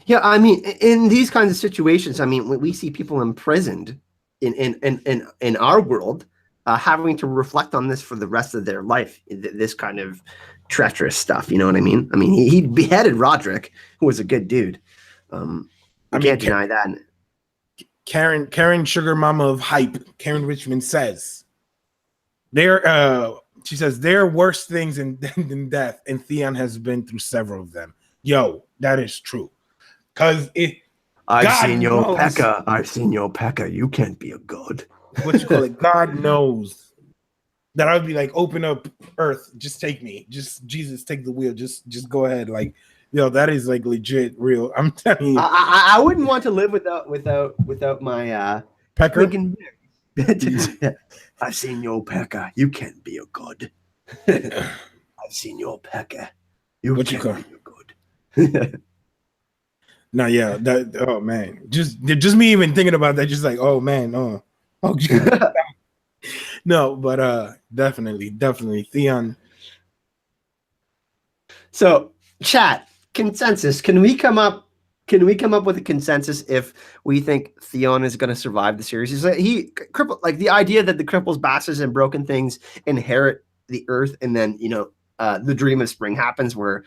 [SPEAKER 1] Yeah, I mean, in these kinds of situations, I mean, when we see people imprisoned in our world, having to reflect on this for the rest of their life, this kind of treacherous stuff. You know what I mean? I mean, he beheaded Roderick, who was a good dude. I can't deny that.
[SPEAKER 2] Karen Sugar Mama of Hype, Karen Richmond says, she says there are worse things than death, and Theon has been through several of them. Yo, that is true. Because
[SPEAKER 1] I've
[SPEAKER 2] God
[SPEAKER 1] seen your
[SPEAKER 2] knows
[SPEAKER 1] pecker. I've seen your pecker. You can't be a god.
[SPEAKER 2] what you call it. God knows that I would be like, open up earth, just take me. Just Jesus, take the wheel. Just go ahead. Like, that is like legit real. I'm telling you.
[SPEAKER 1] I wouldn't want to live without my
[SPEAKER 2] Pecker.
[SPEAKER 1] Lincoln. I've seen your pecker. You can't be a god. I've seen your pecker. You
[SPEAKER 2] What you
[SPEAKER 1] can't
[SPEAKER 2] call?
[SPEAKER 1] be a god.
[SPEAKER 2] No, yeah, that. Oh man, just me even thinking about that, just like, oh man, oh, no, but definitely, Theon.
[SPEAKER 1] So, chat consensus. Can we come up with a consensus if we think Theon is going to survive the series? Is that he crippled, like the idea that the cripples, bastards, and broken things inherit the earth, and then the dream of spring happens, where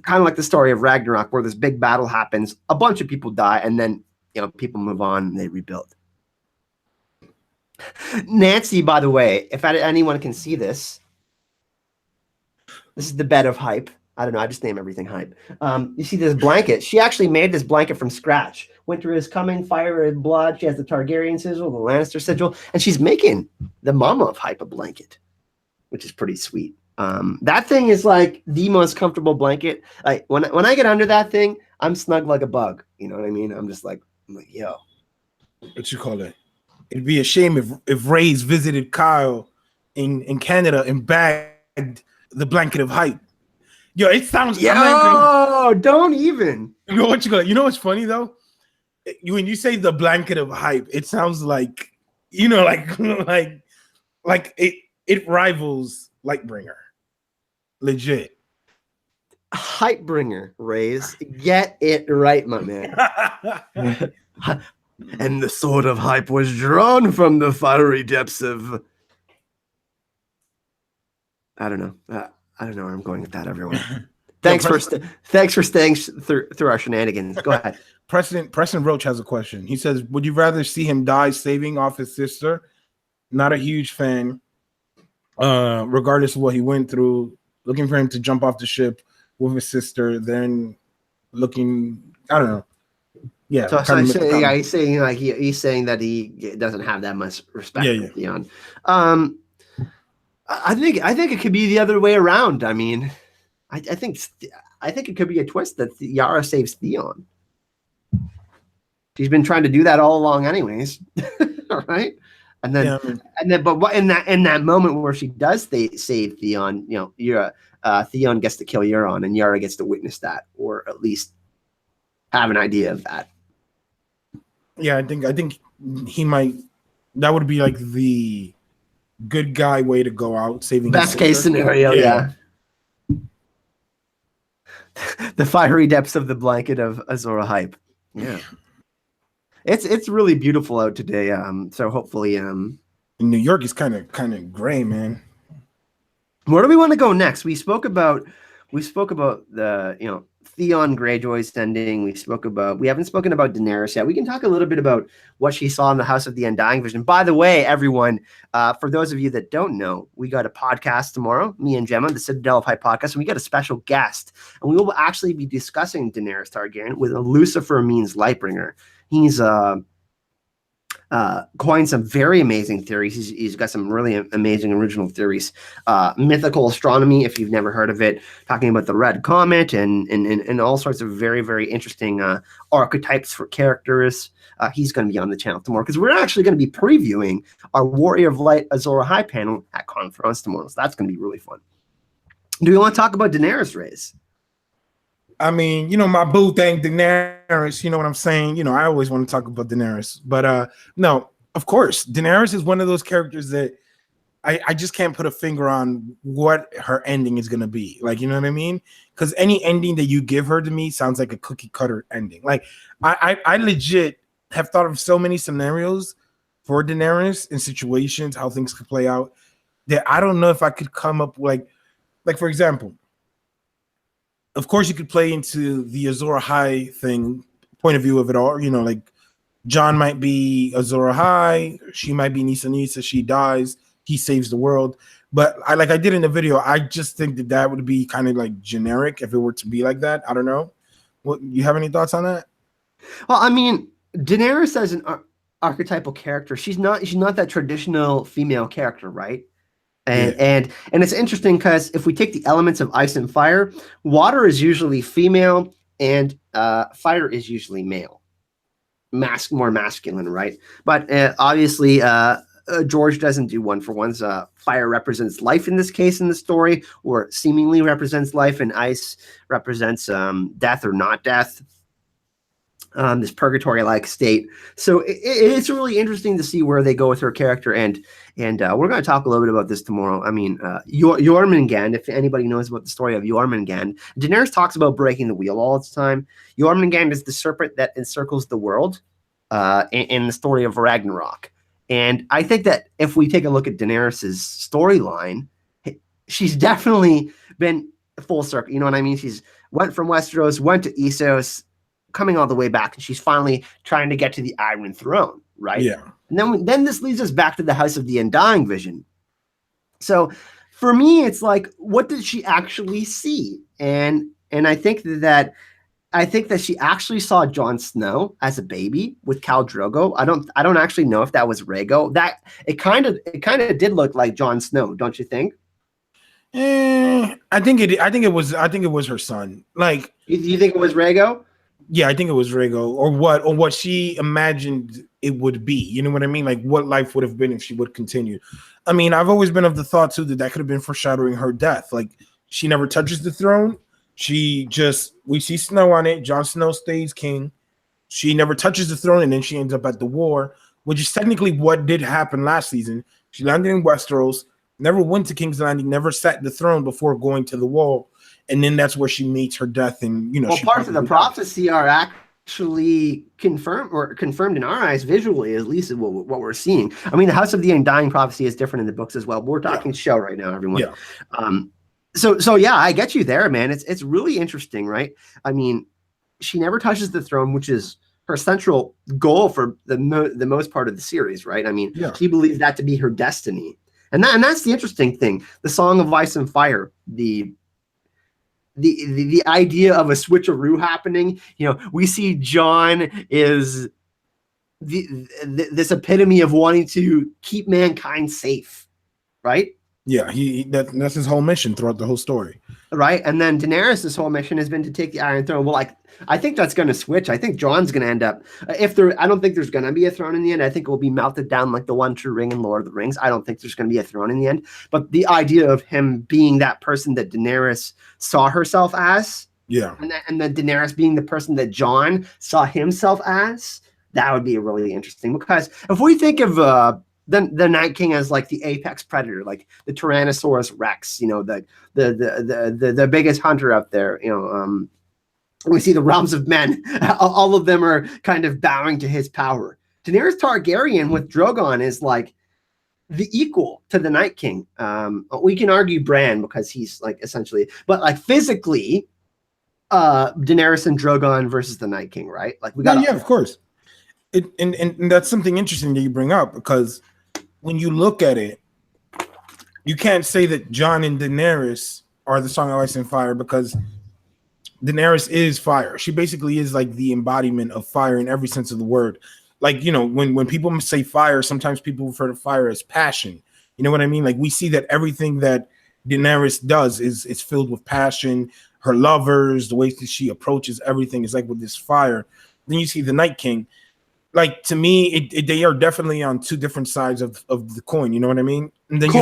[SPEAKER 1] kind of like the story of Ragnarok, where this big battle happens, a bunch of people die, and then people move on and they rebuild. Nancy, by the way, if anyone can see this, this is the bed of hype. I don't know. I just name everything hype. You see this blanket. She actually made this blanket from scratch. Winter is coming, fire and blood. She has the Targaryen sigil, the Lannister sigil, and she's making the mama of hype a blanket, which is pretty sweet. That thing is like the most comfortable blanket. Like when I get under that thing, I'm snug like a bug. You know what I mean? I'm like, yo.
[SPEAKER 2] What you call it? It'd be a shame if Ray's visited Kyle in Canada and bagged the blanket of hype. Yo, it sounds.
[SPEAKER 1] Don't even.
[SPEAKER 2] You know what you call it? You know what's funny though? When you say the blanket of hype, it sounds like like it rivals Lightbringer. Legit.
[SPEAKER 1] Hype bringer, Rays. Get it right, my man. And the sword of hype was drawn from the fiery depths of. I don't know. I don't know where I'm going with that, everyone. Thanks for staying through our shenanigans. Go ahead.
[SPEAKER 2] Preston Roach has a question. He says, "Would you rather see him die saving off his sister? Not a huge fan, regardless of what he went through. Looking for him to jump off the ship with his sister, then looking. I don't know. Yeah.
[SPEAKER 1] So he's saying like he's saying that he doesn't have that much respect for Theon. I think it could be the other way around. I mean, I think it could be a twist that Yara saves Theon. She's been trying to do that all along, anyways. All right, and then, but what in that moment where she does save Theon, Theon gets to kill Euron, and Yara gets to witness that, or at least have an idea of that.
[SPEAKER 2] Yeah, I think he might. That would be like the good guy way to go out, saving
[SPEAKER 1] best case scenario. Yeah. The fiery depths of the blanket of Azor hype. Yeah. It's really beautiful out today. So hopefully
[SPEAKER 2] in New York is kind of gray, man.
[SPEAKER 1] Where do we want to go next? We spoke about the Theon Greyjoy's ending. We haven't spoken about Daenerys yet. We can talk a little bit about what she saw in the House of the Undying Vision. By the way, everyone, for those of you that don't know, we got a podcast tomorrow, me and Gemma, the Citadel of Hype podcast, and we got a special guest, and we will actually be discussing Daenerys Targaryen with a Lucifer means Lightbringer. He's coined some very amazing theories. He's got some really amazing original theories. Mythical astronomy, if you've never heard of it, talking about the Red Comet and all sorts of very, very interesting archetypes for characters. He's going to be on the channel tomorrow because we're actually going to be previewing our Warrior of Light Azor Ahai panel at Conference tomorrow. So that's going to be really fun. Do we want to talk about Daenerys, Rays?
[SPEAKER 2] I mean, my boo thing, Daenerys, you know what I'm saying? I always want to talk about Daenerys. But no, of course, Daenerys is one of those characters that I just can't put a finger on what her ending is going to be. Like, you know what I mean? Because any ending that you give her to me sounds like a cookie cutter ending. Like, I legit have thought of so many scenarios for Daenerys and situations, how things could play out, that I don't know if I could come up like for example, of course, you could play into the Azor Ahai thing, point of view of it all. Like Jon might be Azor Ahai, she might be Nisa. She dies, he saves the world. But I did in the video, I just think that would be kind of like generic if it were to be like that. I don't know. What you have any thoughts on that?
[SPEAKER 1] Well, I mean, Daenerys as an archetypal character, she's not that traditional female character, right?
[SPEAKER 2] Yeah.
[SPEAKER 1] And it's interesting because if we take the elements of ice and fire, water is usually female and fire is usually male, more masculine, right? But obviously, George doesn't do one for ones. Fire represents life in this case in the story, or seemingly represents life, and ice represents death or not death. This purgatory-like state. So it's really interesting to see where they go with her character, and we're going to talk a little bit about this tomorrow. I mean, Jormungand, if anybody knows about the story of Jormungand, Daenerys talks about breaking the wheel all the time. Jormungand is the serpent that encircles the world in the story of Ragnarok. And I think that if we take a look at Daenerys' storyline, she's definitely been full circle. You know what I mean? She's went from Westeros, went to Essos, coming all the way back, and she's finally trying to get to the Iron Throne, right?
[SPEAKER 2] Yeah.
[SPEAKER 1] And then this leads us back to the House of the Undying vision. So for me, it's like, what did she actually see? And I think that she actually saw Jon Snow as a baby with Khal Drogo. I don't actually know if that was Rhaego. That it kind of did look like Jon Snow, don't you think?
[SPEAKER 2] I think it was her son. Like,
[SPEAKER 1] you think it was Rhaego?
[SPEAKER 2] Yeah, I think it was Rhaego, or what she imagined it would be. You know what I mean? Like what life would have been if she would continue. I mean, I've always been of the thought too that could have been foreshadowing her death. Like she never touches the throne. We see Snow on it. Jon Snow stays king. She never touches the throne, and then she ends up at the war, which is technically what did happen last season. She landed in Westeros, never went to King's Landing, never sat the throne before going to the wall. And then that's where she meets her death, and
[SPEAKER 1] parts of the prophecy are actually confirmed in our eyes visually, at least what we're seeing. I mean, the House of the Undying prophecy is different in the books as well. But we're talking show right now, everyone.
[SPEAKER 2] Yeah.
[SPEAKER 1] So yeah, I get you there, man. It's really interesting, right? I mean, she never touches the throne, which is her central goal for the most part of the series, right? I mean, she believes that to be her destiny, and that's the interesting thing. The Song of Ice and Fire, the idea of a switcheroo happening. We see Jon is this epitome of wanting to keep mankind safe, right?
[SPEAKER 2] Yeah, that's his whole mission throughout the whole story.
[SPEAKER 1] Right. And then Daenerys' whole mission has been to take the Iron Throne. Well, I think that's going to switch. I think Jon's going to end up, I don't think there's going to be a throne in the end. I think it will be melted down like the One True Ring in Lord of the Rings. I don't think there's going to be a throne in the end. But the idea of him being that person that Daenerys saw herself as, and then Daenerys being the person that Jon saw himself as, that would be really interesting. Because if we think of the Night King as like the apex predator, like the Tyrannosaurus Rex, the biggest hunter up there, we see the realms of men. All of them are kind of bowing to his power. Daenerys Targaryen with Drogon is like the equal to the Night King. We can argue Bran because he's like essentially, but like physically, Daenerys and Drogon versus the Night King, right? Like we got.
[SPEAKER 2] Yeah, of course. And that's something interesting that you bring up, because when you look at it, you can't say that Jon and Daenerys are the Song of Ice and Fire, because Daenerys is fire. She basically is like the embodiment of fire in every sense of the word. Like, when people say fire, sometimes people refer to fire as passion. You know what I mean? Like we see that everything that Daenerys does is filled with passion. Her lovers, the way that she approaches everything is like with this fire. Then you see the Night King. Like, to me, they are definitely on two different sides of the coin. You know what I mean? And then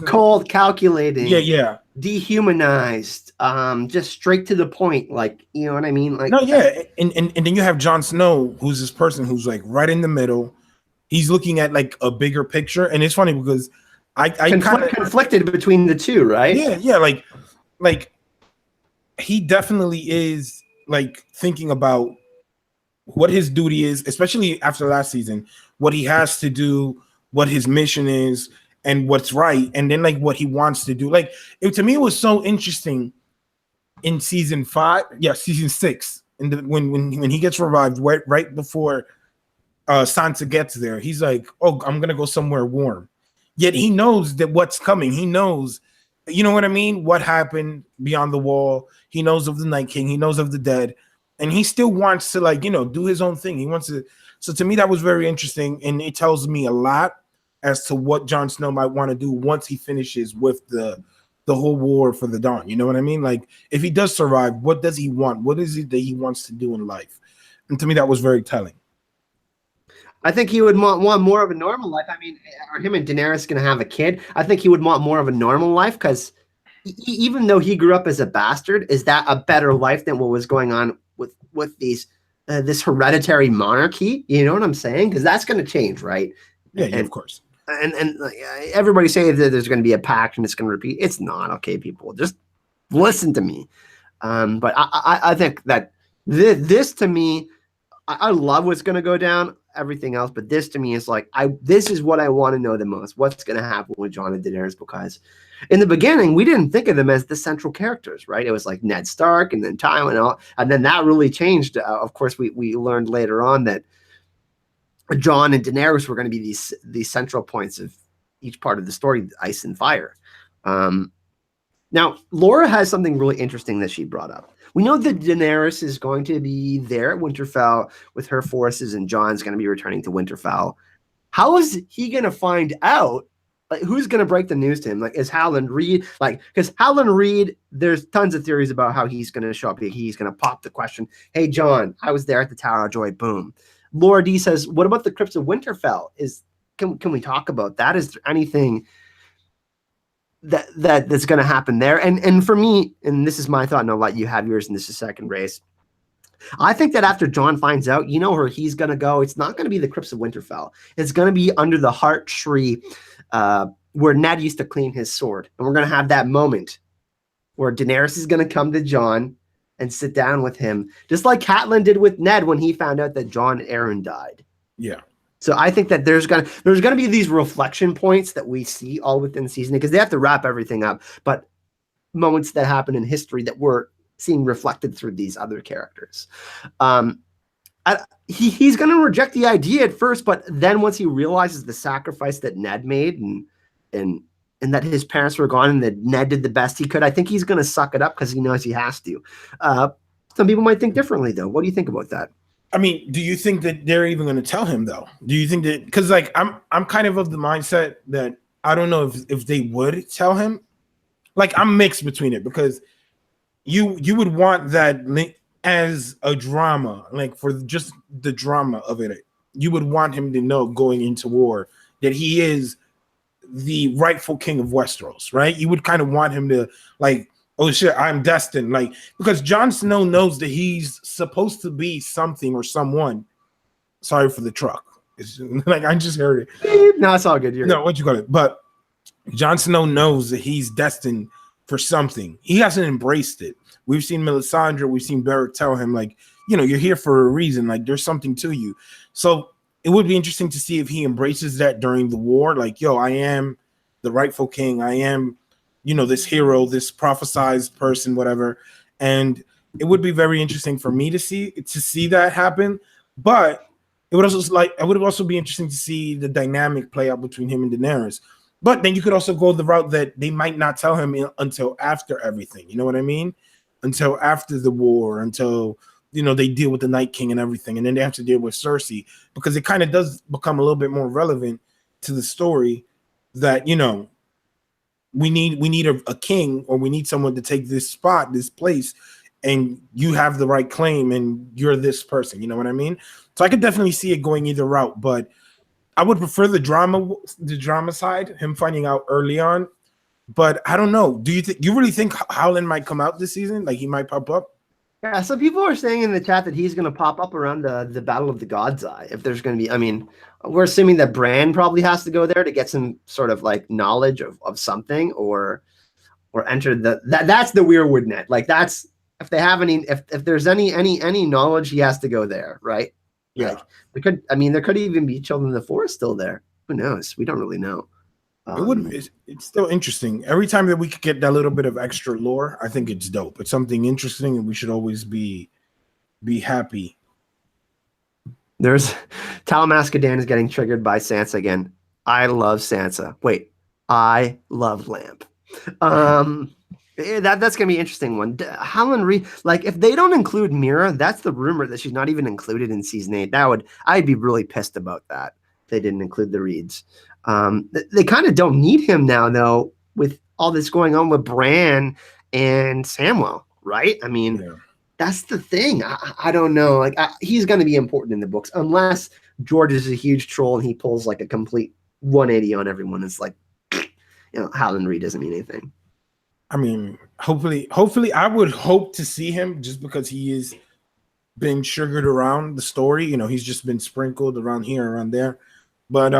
[SPEAKER 1] cold, calculating, dehumanized, just straight to the point. Like, you know what I mean? Like,
[SPEAKER 2] and then you have Jon Snow, who's this person who's like right in the middle. He's looking at like a bigger picture, and it's funny because I kind of
[SPEAKER 1] conflicted between the two, right?
[SPEAKER 2] Yeah, like he definitely is like thinking about what his duty is, especially after last season, what he has to do, what his mission is, and what's right, and then like what he wants to do. Like, to me, it was so interesting in season 6, and when he gets revived right before Sansa gets there, he's like, "Oh, I'm gonna go somewhere warm." Yet he knows that what's coming. He knows, you know what I mean? What happened beyond the wall? He knows of the Night King. He knows of the dead. and he still wants to like do his own thing. He wants to. So to me, that was very interesting, and it tells me a lot as to what Jon Snow might want to do once he finishes with the whole war for the Dawn. You know what I mean? Like if he does survive, what does he want? What is it that he wants to do in life? And to me, that was very telling.
[SPEAKER 1] I think he would want more of a normal life. I mean, are him and Daenerys going to have a kid? I think he would want more of a normal life because even though he grew up as a bastard, is that a better life than what was going on with these this hereditary monarchy? You know what I'm saying? Because that's going to change, right?
[SPEAKER 2] Yeah, of course.
[SPEAKER 1] And everybody say that there's going to be a pact and it's going to repeat. It's not. Okay, people, just listen to me. But I think that this to me, I love what's going to go down, everything else, but this to me is like, this is what I want to know the most. What's going to happen with Jon and Daenerys? Because in the beginning, we didn't think of them as the central characters, right? It was like Ned Stark and then Tywin and all, and then that really changed. Of course, we learned later on that Jon and Daenerys were going to be these central points of each part of the story, Ice and Fire. Now, Laura has something really interesting that she brought up. We know that Daenerys is going to be there at Winterfell with her forces, and Jon's going to be returning to Winterfell. How is he going to find out? Like, who's going to break the news to him? Like, is Howland Reed? Like, because Howland Reed, there's tons of theories about how he's going to show up. He's going to pop the question, "Hey, Jon, I was there at the Tower of Joy." Boom. Laura D says, "What about the crypts of Winterfell? Can we talk about that? Is there anything that's going to happen there?" And for me, and this is my thought, and I'll let you have yours, and this is second race. I think that after Jon finds out, where he's going to go, it's not going to be the crypts of Winterfell. It's going to be under the heart tree where Ned used to clean his sword. And we're going to have that moment where Daenerys is going to come to Jon and sit down with him, just like Catelyn did with Ned when he found out that Jon Arryn died.
[SPEAKER 2] Yeah.
[SPEAKER 1] So I think that there's gonna be these reflection points that we see all within the season because they have to wrap everything up, but moments that happen in history that we're seeing reflected through these other characters. He's going to reject the idea at first, but then once he realizes the sacrifice that Ned made and that his parents were gone and that Ned did the best he could, I think he's going to suck it up because he knows he has to. Some people might think differently, though. What do you think about that?
[SPEAKER 2] I mean, do you think that they're even going to tell him though? Do you think that, because like I'm kind of the mindset that I don't know if they would tell him. Like I'm mixed between it because you would want that as a drama, like for just the drama of it. You would want him to know going into war that he is the rightful king of Westeros, right? You would kind of want him to like, oh shit, I'm destined. Like, because Jon Snow knows that he's supposed to be something or someone. Sorry for the truck. It's like I just heard it.
[SPEAKER 1] No, it's all good.
[SPEAKER 2] What you call it? But Jon Snow knows that he's destined for something. He hasn't embraced it. We've seen Melisandre, we've seen Beric tell him, like, you're here for a reason. Like, there's something to you. So it would be interesting to see if he embraces that during the war. Like, yo, I am the rightful king. I am this hero, this prophesized person, whatever. And it would be very interesting for me to see that happen. But it would also be interesting to see the dynamic play out between him and Daenerys. But then you could also go the route that they might not tell him until after everything. You know what I mean? Until after the war, until they deal with the Night King and everything, and then they have to deal with Cersei, because it kind of does become a little bit more relevant to the story that we need a king, or we need someone to take this spot, this place, and you have the right claim and you're this person. You know what I mean? So I could definitely see it going either route, but I would prefer the drama side, him finding out early on. But I don't know. Do you really think Howland might come out this season? Like he might pop up?
[SPEAKER 1] Yeah, some people are saying in the chat that he's going to pop up around the Battle of the God's Eye. If there's going to be, I mean, we're assuming that Bran probably has to go there to get some sort of like knowledge of something, or enter that's the Weirwood net. Like that's if they have any, if there's any knowledge, he has to go there, right?
[SPEAKER 2] Yeah.
[SPEAKER 1] Like, there could even be Children of the Forest still there. Who knows? We don't really know.
[SPEAKER 2] It's still interesting. Every time that we could get that little bit of extra lore, I think it's dope. It's something interesting, and we should always be happy.
[SPEAKER 1] There's Talamasca is getting triggered by Sansa again. I love Sansa. Wait, I love Lamp. That's gonna be an interesting one. Helen Reed, like if they don't include Mira, that's the rumor that she's not even included in season 8. I'd be really pissed about that. If they didn't include the Reeds. They kind of don't need him now, though, with all this going on with Bran and Samwell, right? I mean,
[SPEAKER 2] Yeah.
[SPEAKER 1] that's the thing. I don't know. Like he's going to be important in the books, unless George is a huge troll and he pulls like a complete 180 on everyone. It's like, Howland Reed doesn't mean anything.
[SPEAKER 2] I mean, hopefully, I would hope to see him just because he is been sugared around the story. He's just been sprinkled around here, around there. But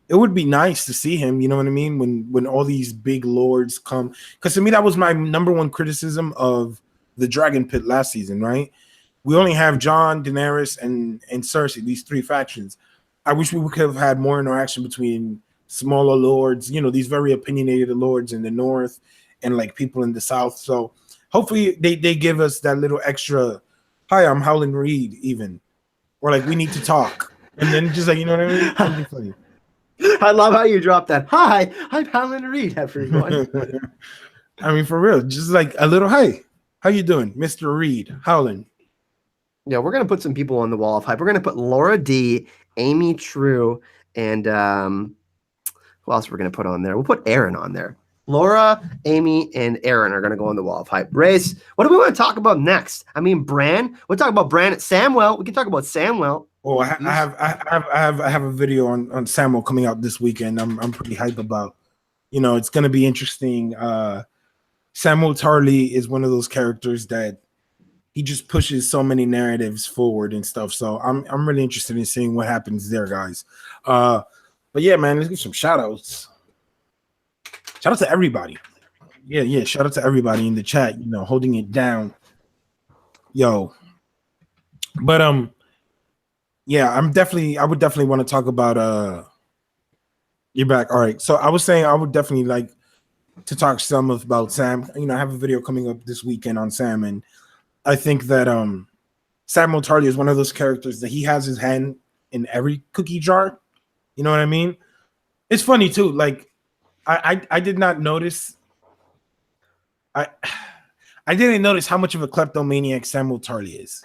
[SPEAKER 2] it would be nice to see him. You know what I mean? When all these big lords come, because to me that was my number one criticism of the Dragon Pit last season. Right? We only have Jon, Daenerys, and Cersei. These three factions. I wish we could have had more interaction between smaller lords. These very opinionated lords in the north and like people in the south. So hopefully they give us that little extra. Hi, I'm Howland Reed, even, or like we need to talk, and then just like you know what I mean. Something funny.
[SPEAKER 1] I love how you dropped that. Hi, I'm Howland Reed, everyone.
[SPEAKER 2] I mean, for real, just like a little hey, how you doing, Mr. Reed, Howland?
[SPEAKER 1] Yeah, we're gonna put some people on the wall of hype. We're gonna put Laura D, Amy True, and who else we're gonna put on there? We'll put Aaron on there. Laura, Amy, and Aaron are going to go on the wall of hype. Race, what do we want to talk about next? I mean, Bran. We'll talk about Bran at Samwell. We can talk about Samwell.
[SPEAKER 2] Oh, I have a video on Samwell coming out this weekend. I'm pretty hype about. It's going to be interesting. Samwell Tarly is one of those characters that he just pushes so many narratives forward and stuff. So I'm really interested in seeing what happens there, guys. But yeah, man, let's get some shout outs. Shout out to everybody. Yeah. Shout out to everybody in the chat, holding it down. Yo. But yeah, I would definitely want to talk about you're back. All right. So I was saying I would definitely like to talk some about Sam. I have a video coming up this weekend on Sam, and I think that Samuel Tarly is one of those characters that he has his hand in every cookie jar. You know what I mean? It's funny too, like I did not notice. I didn't notice how much of a kleptomaniac Samuel Tarly is.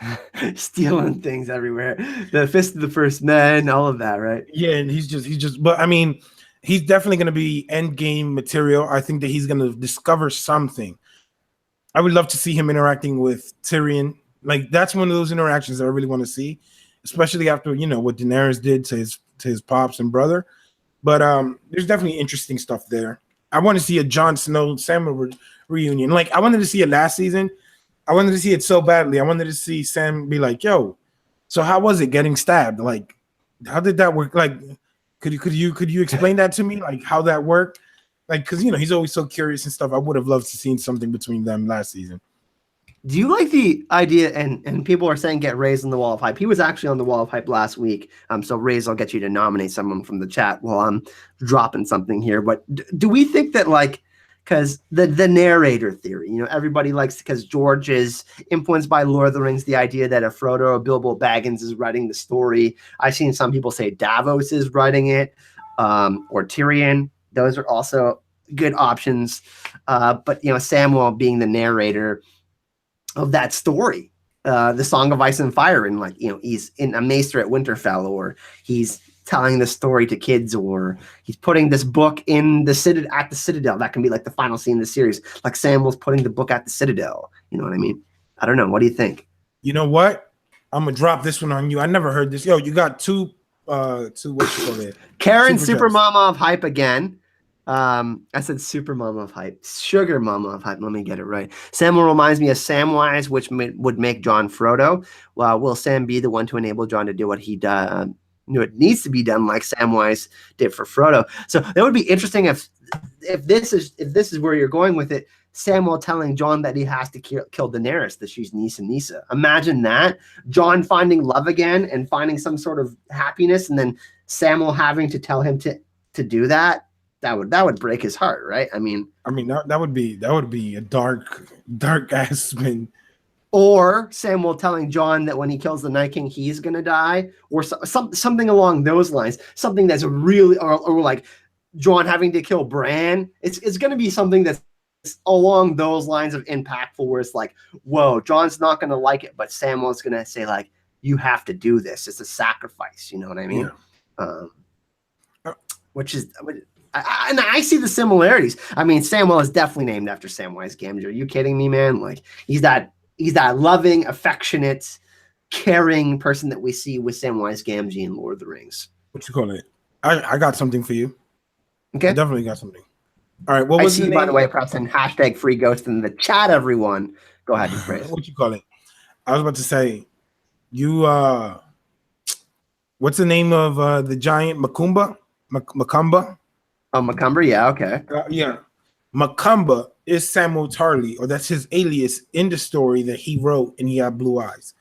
[SPEAKER 1] Stealing things everywhere. The Fist of the First Men, all of that, right?
[SPEAKER 2] Yeah, and he's just. But I mean, he's definitely going to be Endgame material. I think that he's going to discover something. I would love to see him interacting with Tyrion. Like that's one of those interactions that I really want to see, especially after what Daenerys did to his pops and brother. But there's definitely interesting stuff there. I want to see a Jon Snow Sam reunion. Like I wanted to see it last season. I wanted to see it so badly. I wanted to see Sam be like, "Yo, so how was it getting stabbed? Like, how did that work? Like, could you explain that to me? Like how that worked? Like, because he's always so curious and stuff. I would have loved to seen something between them last season."
[SPEAKER 1] Do you like the idea? And people are saying get Rays on the wall of hype. He was actually on the wall of hype last week. So Rays, I'll get you to nominate someone from the chat while I'm dropping something here. But do we think that because the narrator theory, everybody likes because George is influenced by Lord of the Rings, the idea that a Frodo or Bilbo Baggins is writing the story. I've seen some people say Davos is writing it, or Tyrion. Those are also good options. But Samuel being the narrator of that story, the Song of Ice and Fire, and he's in a maester at Winterfell, or he's telling the story to kids, or he's putting this book in the Citadel. That can be like the final scene of the series, like Samuel's putting the book at the Citadel. You know what I mean? I don't know. What do you think?
[SPEAKER 2] You know what? I'm gonna drop this one on you. I never heard this. Yo, you got two what you call it?
[SPEAKER 1] Karen Super Mama of Hype again. I said Super Mama of Hype, Sugar Mama of Hype. Let me get it right. Samuel reminds me of Samwise, which would make Jon Frodo. Will Sam be the one to enable Jon to do what he does? It needs to be done like Samwise did for Frodo. So that would be interesting if this is where you're going with it. Samuel telling Jon that he has to kill Daenerys, that she's Nisa. Imagine that. Jon finding love again and finding some sort of happiness, and then Samuel having to tell him to do that. That would break his heart, right? I mean
[SPEAKER 2] that would be a dark ass spin.
[SPEAKER 1] Or Samuel telling Jon that when he kills the Night King, he's gonna die, or something along those lines. Something that's really, or like Jon having to kill Bran. It's gonna be something that's along those lines of impactful, where it's like, whoa, John's not going to like it, but Samuel's going to say like, you have to do this. It's a sacrifice. You know what I mean?
[SPEAKER 2] Yeah.
[SPEAKER 1] Which is, and I see the similarities. I mean, Samuel is definitely named after Samwise Gamgee. Are you kidding me, man? Like he's that loving, affectionate, caring person that we see with Samwise Gamgee in Lord of the Rings.
[SPEAKER 2] What you call it? I got something for you.
[SPEAKER 1] Okay.
[SPEAKER 2] I definitely got something. All right. What was the name?
[SPEAKER 1] By the way, perhaps in hashtag free ghost in the chat, everyone. Go ahead, you phrase.
[SPEAKER 2] What you call it? I was about to say, you what's the name of the giant Macumba? Macumba?
[SPEAKER 1] Oh, Macumber, yeah, okay.
[SPEAKER 2] Yeah. Macumba is Samuel Tarly, or that's his alias in the story that he wrote, and he had blue eyes.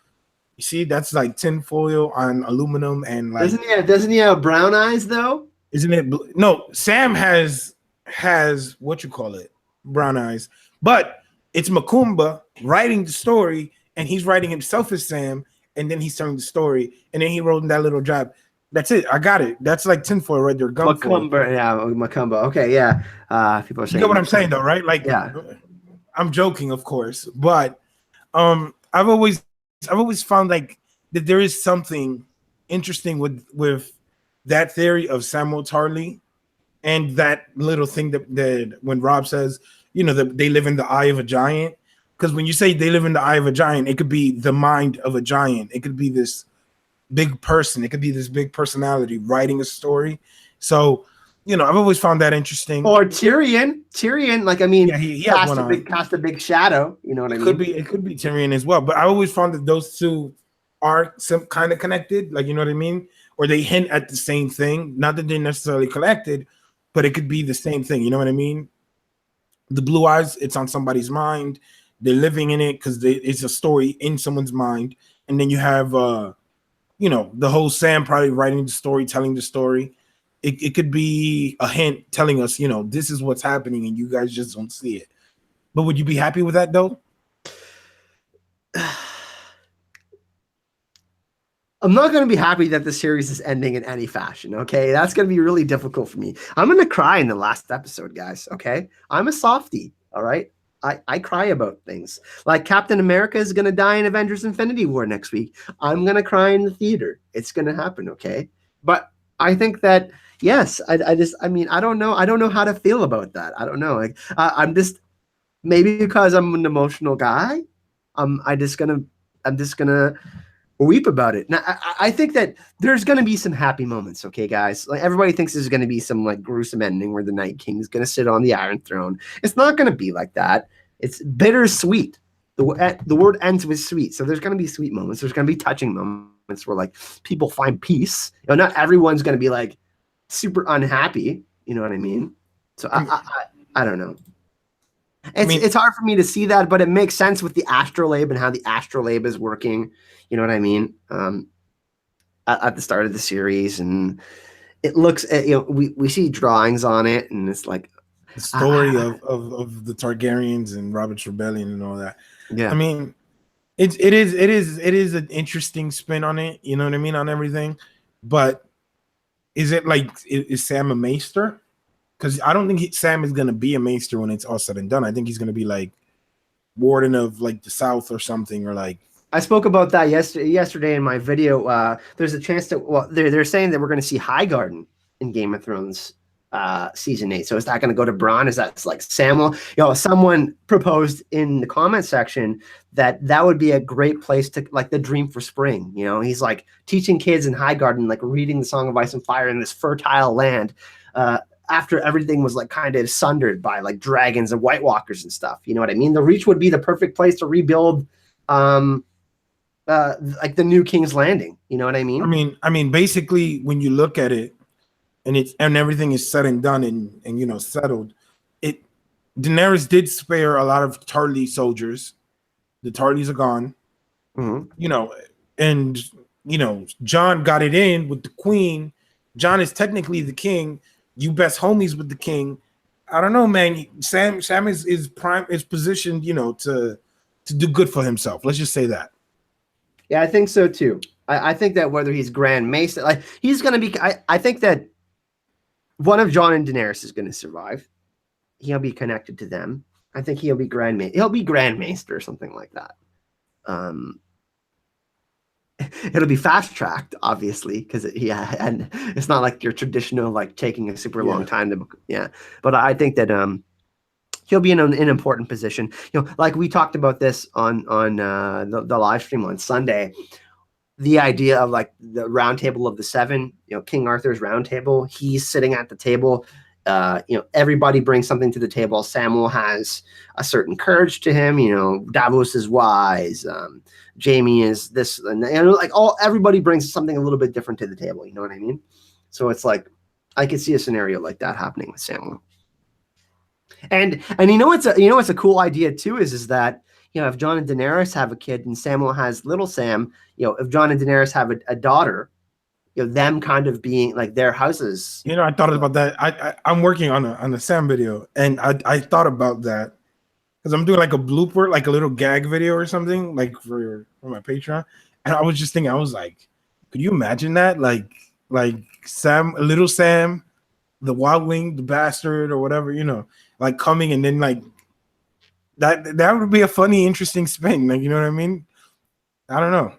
[SPEAKER 2] You see, that's like tinfoil on aluminum, and like
[SPEAKER 1] doesn't he have brown eyes though?
[SPEAKER 2] Isn't it blue? No, Sam has what you call it, brown eyes, but it's Macumba writing the story, and he's writing himself as Sam, and then he's telling the story, and then he wrote in that little job. That's it. I got it. That's like tinfoil right there.
[SPEAKER 1] Macumber, yeah, Macumba. Okay, yeah. People are saying.
[SPEAKER 2] You get what I'm saying, though, right? Like,
[SPEAKER 1] yeah.
[SPEAKER 2] I'm joking, of course, but I've always found like that there is something interesting with that theory of Samuel Tarly, and that little thing that when Rob says, that they live in the eye of a giant, because when you say they live in the eye of a giant, it could be the mind of a giant. It could be this big person. It could be this big personality writing a story. So, I've always found that interesting.
[SPEAKER 1] Or Tyrion, like, I mean,
[SPEAKER 2] yeah, he
[SPEAKER 1] cast a big shadow. You know what I mean?
[SPEAKER 2] It could be Tyrion as well. But I always found that those two are some kind of connected. Like, you know what I mean? Or they hint at the same thing. Not that they're necessarily connected, but it could be the same thing. You know what I mean? The blue eyes, it's on somebody's mind. They're living in it because it's a story in someone's mind. And then you have, the whole Sam probably writing the story, telling the story. It could be a hint telling us, this is what's happening and you guys just don't see it. But would you be happy with that, though?
[SPEAKER 1] I'm not going to be happy that the series is ending in any fashion, okay? That's going to be really difficult for me. I'm going to cry in the last episode, guys, okay? I'm a softie, all right? I cry about things. Like Captain America is going to die in Avengers Infinity War next week. I'm going to cry in the theater. It's going to happen, okay? But I think that, yes, I don't know. I don't know how to feel about that. I don't know. Like, I'm just, maybe because I'm an emotional guy, I'm just going to weep about it. Now, I think that there's going to be some happy moments, okay, guys? Like everybody thinks there's going to be some like gruesome ending where the Night King is going to sit on the Iron Throne. It's not going to be like that. It's bittersweet. The word ends with sweet, so there's going to be sweet moments. There's going to be touching moments where like people find peace. Not everyone's going to be like super unhappy. You know what I mean? So I don't know. It's hard for me to see that, but it makes sense with the astrolabe and how the astrolabe is working. You know what I mean? At the start of the series, and it looks, we see drawings on it, and it's like
[SPEAKER 2] the story of the Targaryens and Robert's Rebellion and all that.
[SPEAKER 1] Yeah,
[SPEAKER 2] I mean, it is an interesting spin on it. You know what I mean, on everything. But is it like is Sam a maester? Because I don't think Sam is going to be a maester when it's all said and done. I think he's going to be like warden of like the South or something, or like.
[SPEAKER 1] I spoke about that yesterday in my video. There's a chance that they're saying that we're going to see Highgarden in Game of Thrones season 8. So is that going to go to Bronn? Is that like Samuel? Someone proposed in the comment section that would be a great place to like the dream for spring. He's like teaching kids in Highgarden, like reading the Song of Ice and Fire in this fertile land. After everything was like kind of sundered by like dragons and White Walkers and stuff. You know what I mean? The Reach would be the perfect place to rebuild like the new King's Landing. You know what I mean?
[SPEAKER 2] I mean, basically, when you look at it, and everything is said and done and settled, Daenerys did spare a lot of Tarly soldiers. The Tarlys are gone.
[SPEAKER 1] Mm-hmm.
[SPEAKER 2] And Jon got it in with the Queen. Jon is technically the king. You best homies with the king. I don't know, man. Sam is positioned, to do good for himself. Let's just say that.
[SPEAKER 1] Yeah, I think so too. I think that whether he's Grand Maester, like he's going to be, I think that one of Jon and Daenerys is going to survive. He'll be connected to them. I think he'll be He'll be Grandmaster or something like that. It'll be fast tracked, obviously, because and it's not like your traditional like taking a super long time to But I think that he'll be in an important position. Like we talked about this on the live stream on Sunday. The idea of like the round table of the seven, King Arthur's round table. He's sitting at the table. Everybody brings something to the table. Samuel has a certain courage to him. Davos is wise. Jaime is this, and like everybody brings something a little bit different to the table. You know what I mean? So it's like I could see a scenario like that happening with Samuel. And it's a cool idea too is that if Jon and Daenerys have a kid and Samuel has little Sam, if Jon and Daenerys have a daughter, them kind of being like their houses.
[SPEAKER 2] I thought about that. I'm working on a Sam video, and I thought about that because I'm doing like a blooper, like a little gag video or something, like for my Patreon. And I was just thinking, I was like, could you imagine that? Like Sam, little Sam, the wildling, the bastard, or whatever, like coming and then like that would be a funny, interesting spin. Like, you know what I mean? I don't know.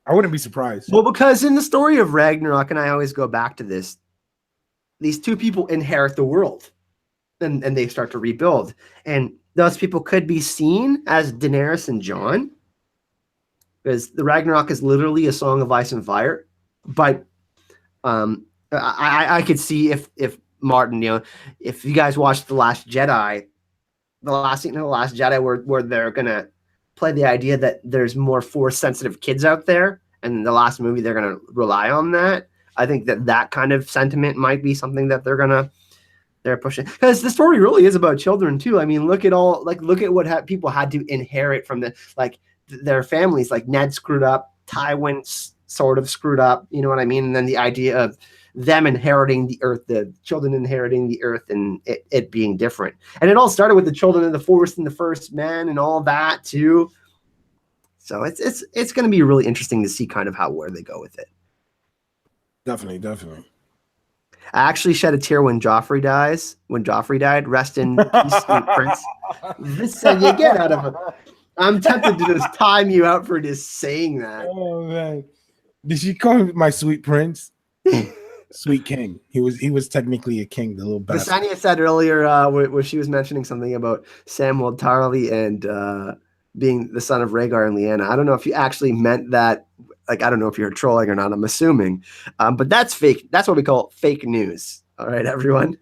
[SPEAKER 2] I wouldn't be surprised.
[SPEAKER 1] Well, because in the story of Ragnarok, and I always go back to this, these two people inherit the world and they start to rebuild. And those people could be seen as Daenerys and Jon, because the Ragnarok is literally a song of ice and fire. But I could see if Martin, if you guys watched The Last Jedi, the last scene of The Last Jedi where they're going to play the idea that there's more force sensitive kids out there, and in the last movie they're going to rely on that. I think that kind of sentiment might be something that they're pushing, because the story really is about children too. I mean, look at what people had to inherit from their families. Like Ned screwed up, Tywin sort of screwed up, you know what I mean? And then the idea of them inheriting the earth, the children inheriting the earth, and it being different. And it all started with the children of the forest and the first men and all that too. So it's going to be really interesting to see kind of where they go with it.
[SPEAKER 2] Definitely.
[SPEAKER 1] I actually shed a tear when Joffrey died. Rest in peace, sweet prince. You get out of it. I'm tempted to just time you out for just saying that.
[SPEAKER 2] Oh man, did she call him my sweet prince? Sweet king. He was technically a king, the little bastard.
[SPEAKER 1] Visanya said earlier where she was mentioning something about Samwell Tarly and being the son of Rhaegar and Lyanna. I don't know if you actually meant that. Like, I don't know if you're trolling or not. I'm assuming, but that's fake. That's what we call fake news. All right, everyone.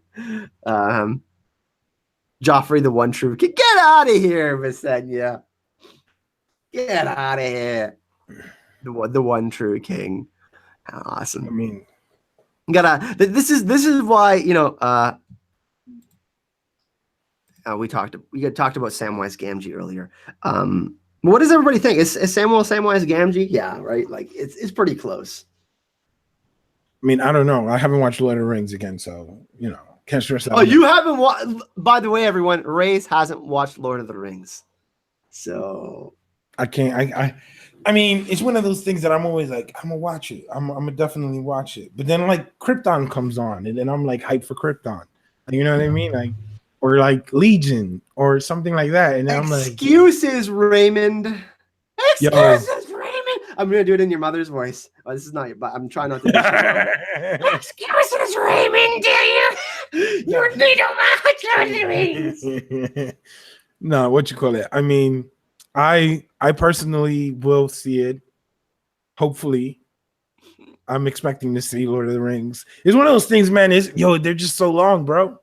[SPEAKER 1] Joffrey, the one true king. Get out of here, Visenya. Get out of here. The one true king. How awesome.
[SPEAKER 2] I mean,
[SPEAKER 1] this is why we talked about Samwise Gamgee earlier. What does everybody think? Is Samuel Samwise Gamgee? Yeah, right. Like it's pretty close.
[SPEAKER 2] I mean, I don't know. I haven't watched Lord of the Rings again, so can't stress that.
[SPEAKER 1] Oh, you haven't watched? By the way, everyone, Ray's hasn't watched Lord of the Rings, so
[SPEAKER 2] I can't. I mean, it's one of those things that I'm always like, I'm gonna watch it. I'm gonna definitely watch it. But then like Krypton comes on, and then I'm like hyped for Krypton. You know what I mean? Like, or like Legion or something like that. And then I'm like,
[SPEAKER 1] excuses, Raymond. Excuses, Raymond. I'm gonna do it in your mother's voice. Oh, this is not your. I'm trying not to. Do excuses, Raymond. Do you? You need to watch the Rings.
[SPEAKER 2] No, what you call it? I mean, I personally will see it. Hopefully, I'm expecting to see Lord of the Rings. It's one of those things, man. They're just so long, bro.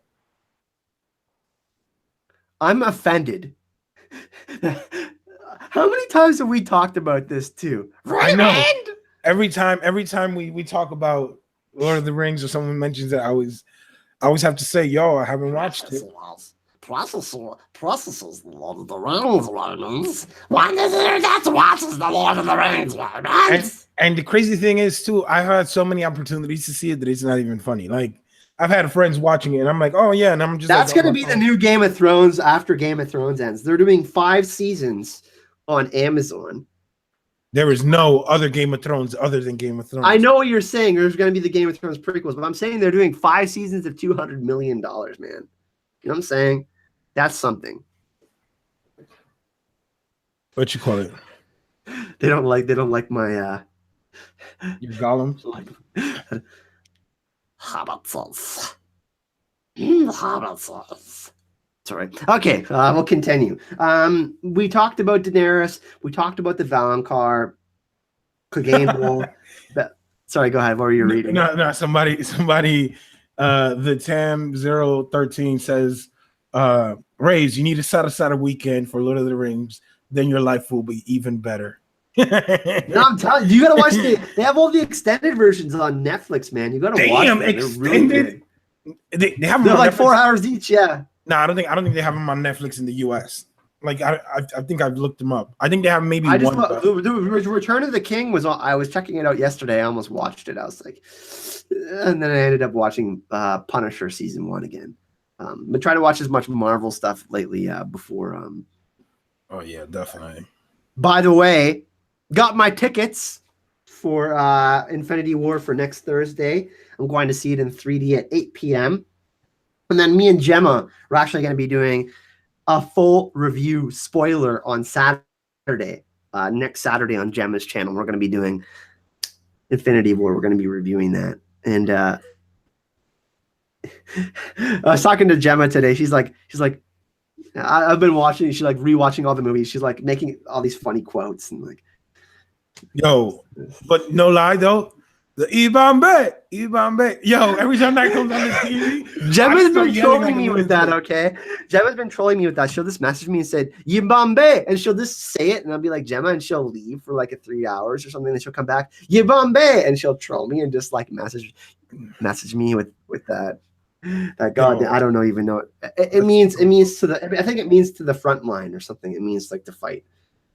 [SPEAKER 1] I'm offended. How many times have we talked about this too? Raymond!
[SPEAKER 2] I know. Every time we talk about Lord of the Rings or someone mentions it, I always have to say, yo, I haven't watched it.
[SPEAKER 1] Processors, the Lord of the Rings, Romans. Why does it that's watches the Lord of the Rings, Romans?
[SPEAKER 2] And the crazy thing is, too, I had so many opportunities to see it that it's not even funny. Like, I've had friends watching it, and I'm like, oh, yeah, and I'm just
[SPEAKER 1] that's going to be the new Game of Thrones after Game of Thrones ends. They're doing 5 seasons on Amazon.
[SPEAKER 2] There is no other Game of Thrones other than Game of Thrones.
[SPEAKER 1] I know what you're saying. There's going to be the Game of Thrones prequels, but I'm saying they're doing 5 seasons of $200 million, man. You know what I'm saying? That's something.
[SPEAKER 2] What you call it?
[SPEAKER 1] They don't like my
[SPEAKER 2] Your golems?
[SPEAKER 1] like hobbits. Hobbits. Sorry. Okay, we'll continue. We talked about Daenerys. We talked about the Valonqar, Cleganebowl. Sorry, go ahead. What were you reading?
[SPEAKER 2] No. Somebody. The Tam 013 says, Rays, you need to set aside a weekend for Lord of the Rings. Then your life will be even better.
[SPEAKER 1] No, I'm telling you, you gotta watch they have all the extended versions on Netflix, man. You gotta watch them. They're really good.
[SPEAKER 2] They have them
[SPEAKER 1] They're
[SPEAKER 2] on
[SPEAKER 1] like
[SPEAKER 2] Netflix.
[SPEAKER 1] 4 hours each, yeah.
[SPEAKER 2] No, I don't think they have them on Netflix in the US. Like I think I've looked them up. I think they have maybe one.
[SPEAKER 1] The Return of the King was on. I was checking it out yesterday. I almost watched it. I was like, and then I ended up watching Punisher season 1 again. But try to watch as much Marvel stuff lately before.
[SPEAKER 2] Oh yeah, definitely.
[SPEAKER 1] By the way, got my tickets for Infinity War for next Thursday. I'm going to see it in 3D at 8 p.m. And then me and Gemma are actually going to be doing a full review spoiler on Saturday. Next Saturday on Gemma's channel, we're going to be doing Infinity War. We're going to be reviewing that. And I was talking to Gemma today. She's like, I've been watching. She's like rewatching all the movies. She's like making all these funny quotes and like,
[SPEAKER 2] yo, but no lie though. The Ibambe. Yo, every time that comes on the TV,
[SPEAKER 1] Gemma's been trolling me with that, okay? Gemma's been trolling me with that. She'll just message me and say, Yibambe, and she'll just say it, and I'll be like, Gemma, and she'll leave for like 3 hours or something, and she'll come back, Yibambe, and she'll troll me and just like message me with that. That God, I don't know even know. It means to the, I think it means to the front line or something. It means like to fight.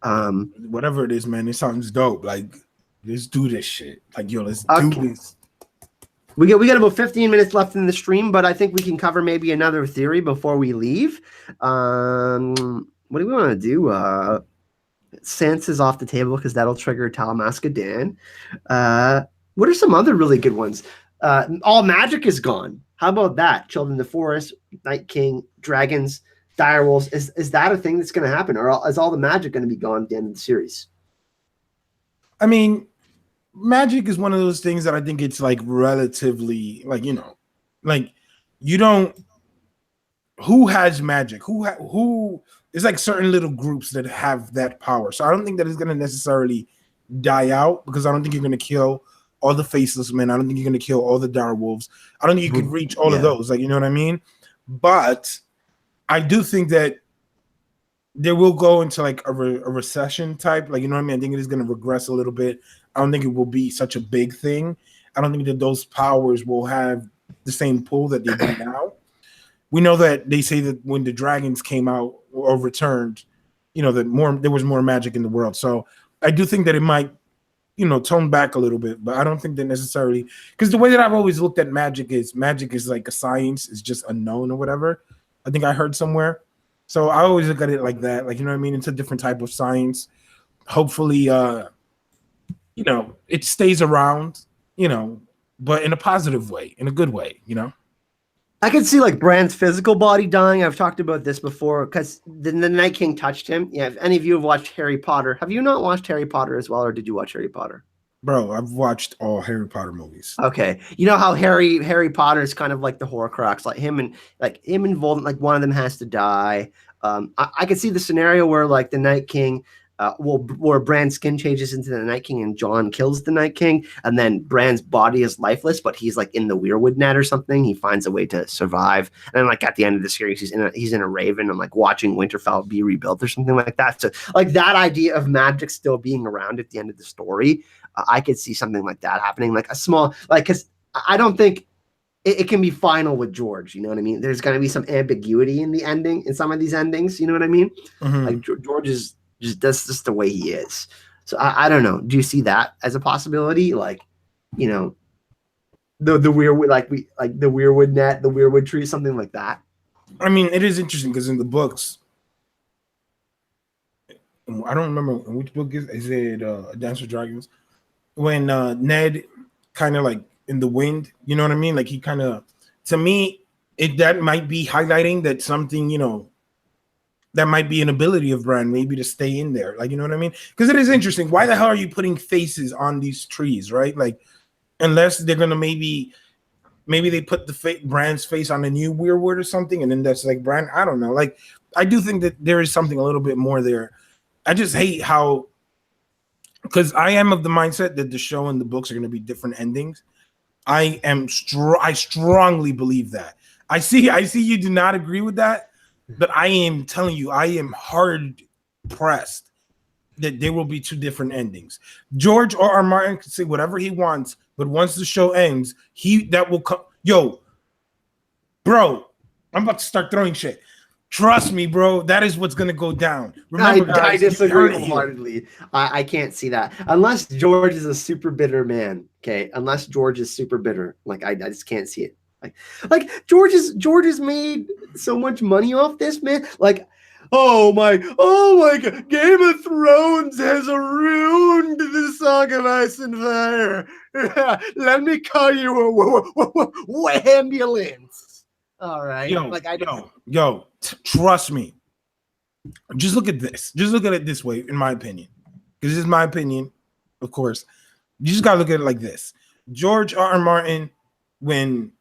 [SPEAKER 2] Whatever it is, man, it sounds dope. Like, let's do this shit. Like, yo, let's do this.
[SPEAKER 1] We got about 15 minutes left in the stream, but I think we can cover maybe another theory before we leave. What do we want to do? Sansa's off the table because that'll trigger Talamasca Dan. What are some other really good ones? All magic is gone. How about that? Children of the Forest, Night King, dragons, direwolves. Is that a thing that's going to happen? Or is all the magic going to be gone at the end of the series?
[SPEAKER 2] I mean, magic is one of those things that I think it's like relatively like, you know, like you don't, who has magic? Who there's like certain little groups that have that power. So I don't think that it's going to necessarily die out because I don't think you're going to kill all the faceless men. I don't think you're going to kill all the direwolves. I don't think you could reach all of those. Like, you know what I mean? But I do think that they will go into like a recession type. Like, you know what I mean? I think it is going to regress a little bit. I don't think it will be such a big thing. I don't think that those powers will have the same pull that they do now. We know that they say that when the dragons came out or returned, you know, that there was more magic in the world. So I do think that it might, you know, tone back a little bit, but I don't think that necessarily, because the way that I've always looked at magic is like a science, it's just unknown or whatever. I think I heard somewhere. So I always look at it like that, like, you know what I mean? It's a different type of science. Hopefully, you know, it stays around, you know, but in a positive way, in a good way, you know?
[SPEAKER 1] I could see like Bran's physical body dying. I've talked about this before because the Night King touched him. Yeah, if any of you have watched Harry Potter, have you not watched Harry Potter as well, or did you watch Harry Potter?
[SPEAKER 2] Bro, I've watched all Harry Potter movies.
[SPEAKER 1] Okay, you know how Harry Potter is kind of like the Horcrux, like him and Voldemort, like one of them has to die. I could see the scenario where like the Night King, where Bran's skin changes into the Night King and Jon kills the Night King, and then Bran's body is lifeless, but he's like in the weirwood net or something. He finds a way to survive, and then like at the end of the series, he's in a raven and like watching Winterfell be rebuilt or something like that. So like that idea of magic still being around at the end of the story, I could see something like that happening, like a small, like, because I don't think it can be final with George. You know what I mean? There's going to be some ambiguity in the ending, in some of these endings. You know what I mean? Mm-hmm. Like George is that's just the way he is. So I don't know. Do you see that as a possibility? Like, you know, the weirwood, like the weirwood net, the weirwood tree, something like that.
[SPEAKER 2] I mean, it is interesting because in the books, I don't remember which book is it. Dance with Dragons, when Ned kind of like in the wind, you know what I mean? Like he kind of, to me, that might be highlighting that something, you know, that might be an ability of Bran, maybe to stay in there. Like, you know what I mean? Because it is interesting. Why the hell are you putting faces on these trees, right? Like, unless they're gonna maybe they put the Bran's face on a new weirwood or something, and then that's like Bran. I don't know. Like, I do think that there is something a little bit more there. I just hate how, because I am of the mindset that the show and the books are going to be different endings. I strongly believe that. I see you do not agree with that, but I am telling you, I am hard pressed that there will be two different endings. George R. Martin can say whatever he wants, but once the show ends, that will come. Yo, bro, I'm about to start throwing shit. Trust me, bro. That is what's gonna go down. Remember, guys,
[SPEAKER 1] I disagree
[SPEAKER 2] you
[SPEAKER 1] wholeheartedly. I can't see that unless George is a super bitter man. Okay, unless George is super bitter, like I just can't see it. Like George has made so much money off this, man. Like, oh my God, Game of Thrones has ruined the Song of Ice and Fire. Let me call you a ambulance. All right,
[SPEAKER 2] trust me. Just look at this. Just look at it this way, in my opinion. Because this is my opinion, of course. You just gotta look at it like this. George R. Martin, when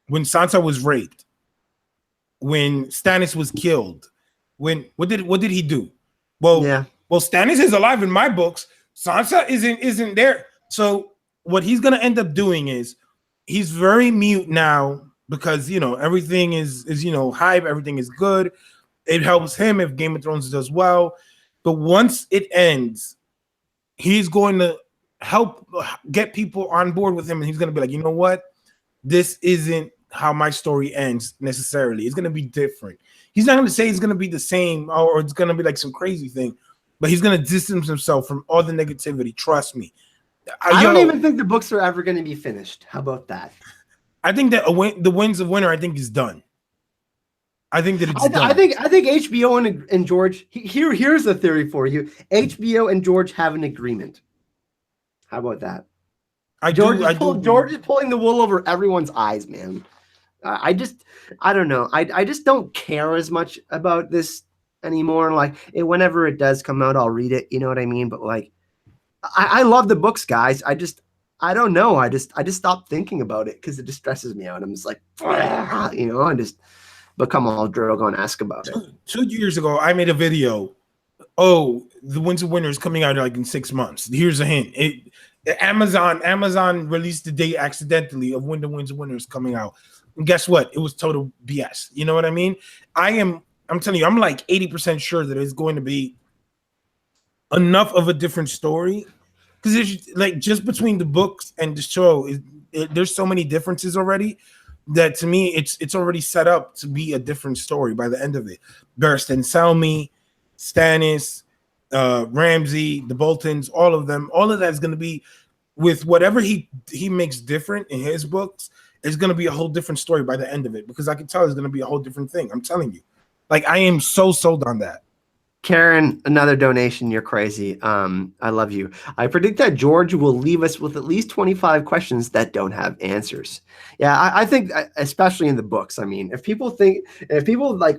[SPEAKER 2] Sansa was raped, when Stannis was killed, what did he do? Well, Stannis is alive in my books. Sansa isn't there. So what he's gonna end up doing is he's very mute now because everything is hype, everything is good. It helps him if Game of Thrones does well. But once it ends, he's going to help get people on board with him. And he's going to be like, you know what? This isn't how my story ends necessarily. It's going to be different. He's not going to say it's going to be the same or it's going to be like some crazy thing. But he's going to distance himself from all the negativity. Trust me.
[SPEAKER 1] I don't even think the books are ever going to be finished. How about that?
[SPEAKER 2] I think that the Winds of Winter, I think, is done. I think that it's done.
[SPEAKER 1] I think HBO and George. Here's a theory for you. HBO and George have an agreement. How about that? George is pulling the wool over everyone's eyes, man. I don't know. I just don't care as much about this anymore. Like whenever it does come out, I'll read it. You know what I mean? But like, I love the books, guys. I don't know. I just stopped thinking about it because it just stresses me out. I'm just like, I just become all Drogo and ask about it.
[SPEAKER 2] 2 years ago, I made a video. Oh, the Winds of Winter is coming out like in 6 months. Here's a hint. Amazon released the date accidentally of when the Winds of Winter is coming out. And guess what? It was total BS. You know what I mean? I'm telling you, I'm like 80% sure that it's going to be enough of a different story. Because it's like just between the books and the show, there's so many differences already that to me it's already set up to be a different story by the end of it. Barristan Selmy, Stannis, Ramsay, the Boltons, all of that is going to be with whatever he makes different in his books. It's going to be a whole different story by the end of it because I can tell it's going to be a whole different thing. I'm telling you, like I am so sold on that.
[SPEAKER 1] Karen, another donation. You're crazy. I love you. I predict that George will leave us with at least 25 questions that don't have answers. Yeah, I think, especially in the books. I mean, if people like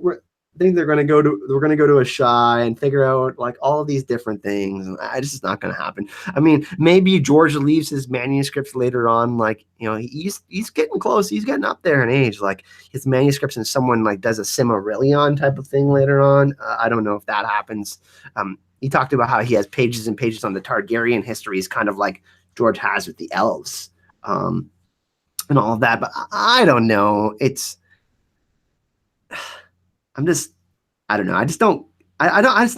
[SPEAKER 1] think we're going to go to a Shy and figure out like all of these different things, it's just not going to happen. I mean, maybe George leaves his manuscripts later on. Like, he's getting close. He's getting up there in age. Like his manuscripts and someone like does a Silmarillion type of thing later on. I don't know if that happens. He talked about how he has pages and pages on the Targaryen histories, kind of like George has with the elves, and all of that. But I don't know. I don't know. It's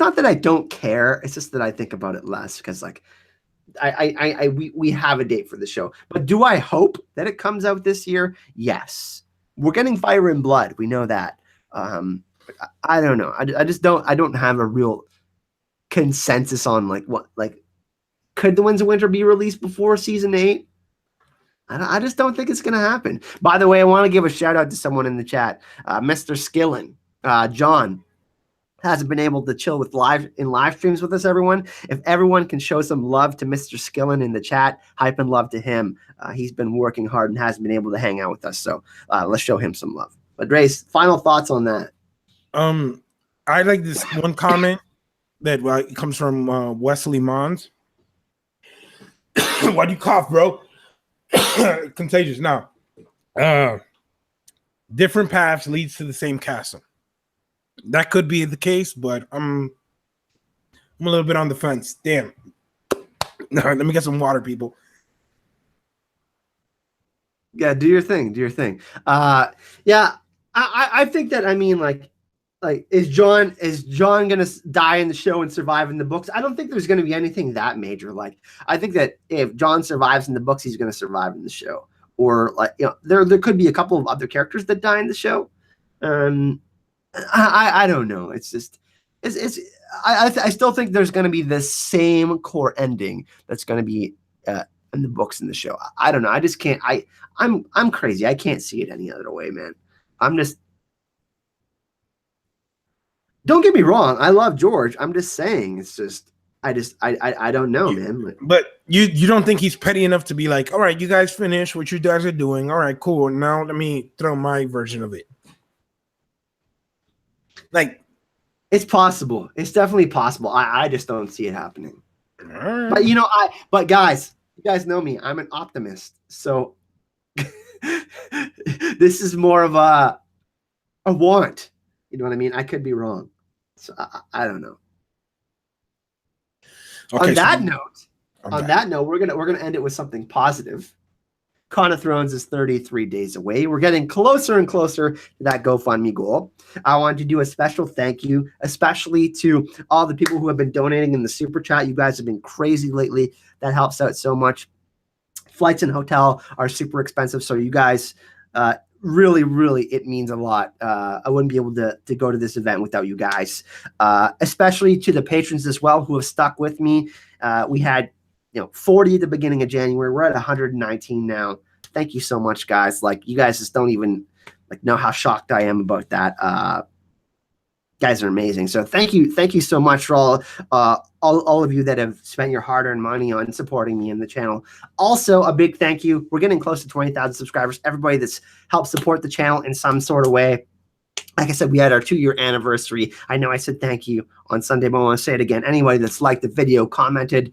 [SPEAKER 1] not that I don't care. It's just that I think about it less because like we have a date for the show. But do I hope that it comes out this year? Yes. We're getting Fire and Blood. We know that. I don't know. I don't have a real consensus on could the Winds of Winter be released before season 8? I just don't think it's going to happen. By the way, I want to give a shout out to someone in the chat, Mr. Skillen. John hasn't been able to chill with live streams with us, everyone. If everyone can show some love to Mr. Skillen in the chat, hype and love to him. He's been working hard and hasn't been able to hang out with us. So let's show him some love. But Grace, final thoughts on that.
[SPEAKER 2] I like this one comment that comes from Wesley Mons. Why do you cough, bro? Contagious. Now, different paths leads to the same castle. That could be the case, but I'm a little bit on the fence. Damn. No, let me get some water, people.
[SPEAKER 1] Yeah, do your thing. Do your thing. Yeah, I think that, I mean, like is John gonna die in the show and survive in the books? I don't think there's gonna be anything that major. Like, I think that if John survives in the books, he's gonna survive in the show. Or, like, you know, there could be a couple of other characters that die in the show. I don't know. It's just I still think there's gonna be the same core ending that's gonna be in the books in the show. I don't know. I just can't. I'm crazy. I can't see it any other way, man. I'm just. Don't get me wrong. I love George. I'm just saying. It's just. I don't know, man.
[SPEAKER 2] But you don't think he's petty enough to be like, all right, you guys finish what you guys are doing. All right, cool. Now let me throw my version of it. Like,
[SPEAKER 1] it's possible. It's definitely possible. I just don't see it happening.
[SPEAKER 2] Right.
[SPEAKER 1] But, you know, but guys, you guys know me. I'm an optimist. So this is more of a want. You know what I mean? I could be wrong. So I don't know.
[SPEAKER 2] Okay,
[SPEAKER 1] on that note, we're gonna end it with something positive. Con of Thrones is 33 days away. We're getting closer and closer to that GoFundMe goal. I wanted to do a special thank you, especially to all the people who have been donating in the super chat. You guys have been crazy lately. That helps out so much. Flights and hotel are super expensive, so you guys really, really, it means a lot. I wouldn't be able to go to this event without you guys, especially to the patrons as well who have stuck with me. We had 40 at the beginning of January. We're at 119 now. Thank you so much, guys. Like, you guys just don't even know how shocked I am about that. Guys are amazing. So thank you so much for all of you that have spent your hard-earned money on supporting me in the channel. Also, a big thank you. We're getting close to 20,000 subscribers. Everybody that's helped support the channel in some sort of way. Like I said, we had our 2-year anniversary. I know I said thank you on Sunday, but I want to say it again. Anybody that's liked the video, commented,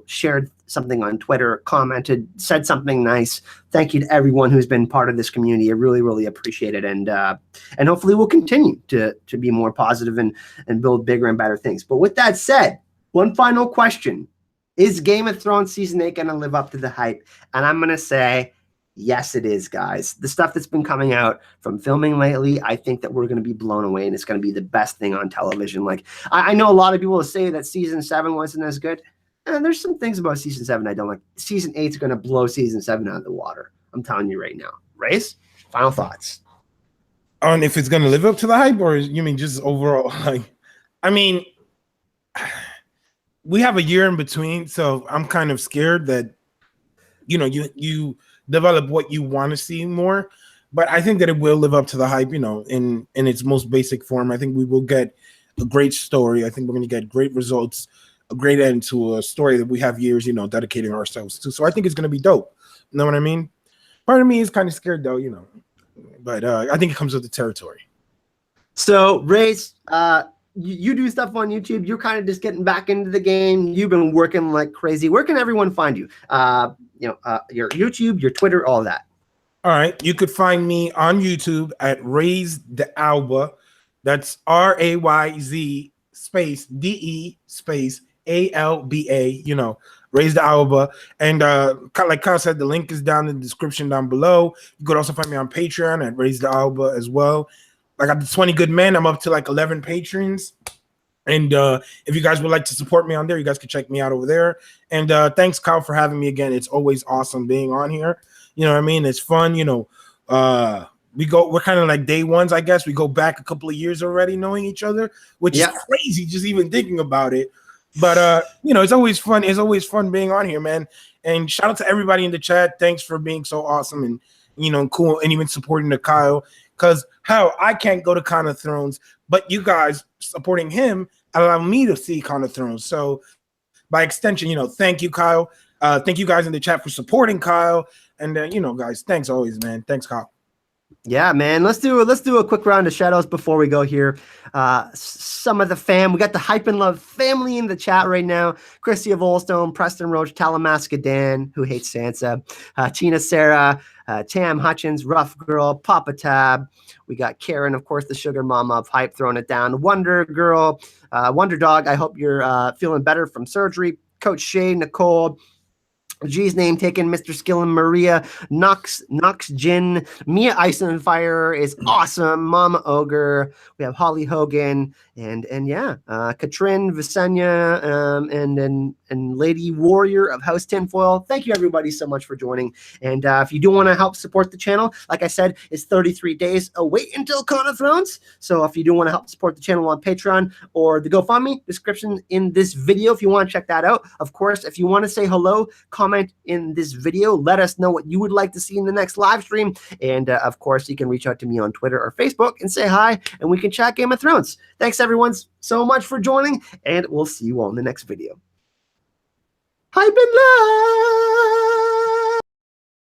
[SPEAKER 1] shared something on Twitter, commented, said something nice. Thank you to everyone who's been part of this community. I really, really appreciate it. And hopefully we'll continue to be more positive and build bigger and better things. But with that said, one final question. Is Game of Thrones Season 8 going to live up to the hype? And I'm going to say, yes, it is, guys. The stuff that's been coming out from filming lately, I think that we're going to be blown away, and it's going to be the best thing on television. Like, I know a lot of people will say that Season 7 wasn't as good, and there's some things about Season 7 I don't like. Season 8 is going to blow Season 7 out of the water. I'm telling you right now. Race, final thoughts.
[SPEAKER 2] On if it's going to live up to the hype, or you mean just overall? Like, I mean, we have a year in between, so I'm kind of scared that, you develop what you want to see more, but I think that it will live up to the hype, in its most basic form. I think we will get a great story. I think we're going to get great results, a great end to a story that we have years, dedicating ourselves to. So I think it's going to be dope. You know what I mean? Part of me is kind of scared though, but I think it comes with the territory.
[SPEAKER 1] So, Race, you do stuff on YouTube. You're kind of just getting back into the game. You've been working like crazy. Where can everyone find you? Your YouTube, your Twitter, all of that.
[SPEAKER 2] All right. You could find me on YouTube at Raise the Alba. That's RAYZ space DE space ALBA, Raise the Alba. And like Kyle said, the link is down in the description down below. You could also find me on Patreon at Raise the Alba as well. I got the 20 good men. I'm up to like 11 patrons. And if you guys would like to support me on there, you guys can check me out over there. And thanks, Kyle, for having me again. It's always awesome being on here. You know what I mean? It's fun. We're kind of like day ones, I guess. We go back a couple of years already knowing each other, which is crazy just even thinking about it. But it's always fun. It's always fun being on here, man. And shout out to everybody in the chat. Thanks for being so awesome and cool, and even supporting the Kyle. Because I can't go to Con of Thrones, but you guys supporting him allow me to see Con of Thrones. So by extension, thank you, Kyle. Thank you guys in the chat for supporting Kyle. And guys, thanks always, man. Thanks, Kyle.
[SPEAKER 1] Yeah, man. Let's do a quick round of shadows before we go here. Some of the fam. We got the Hype and Love family in the chat right now. Christy of Oldstone, Preston Roach, Talamasca Dan, who hates Sansa, Tina Sarah, Tam Hutchins, Rough Girl, Papa Tab. We got Karen, of course, the sugar mama of Hype, throwing it down. Wonder Girl, Wonder Dog. I hope you're feeling better from surgery. Coach Shay, Nicole, G's name taken, Mr. Skill and Maria, Nox Jin, Mia Ice and Fire is awesome, Mama Ogre, we have Holly Hogan, and yeah, Katrin, Visenya, and Lady Warrior of House Tinfoil. Thank you everybody so much for joining. And if you do want to help support the channel, like I said, it's 33 days away until Con of Thrones. So if you do want to help support the channel on Patreon or the GoFundMe, description in this video if you want to check that out. Of course, if you want to say hello, comment in this video. Let us know what you would like to see in the next live stream. And of course, you can reach out to me on Twitter or Facebook and say hi, and we can chat Game of Thrones. Thanks everyone so much for joining, and we'll see you all in the next video. Hype and Love!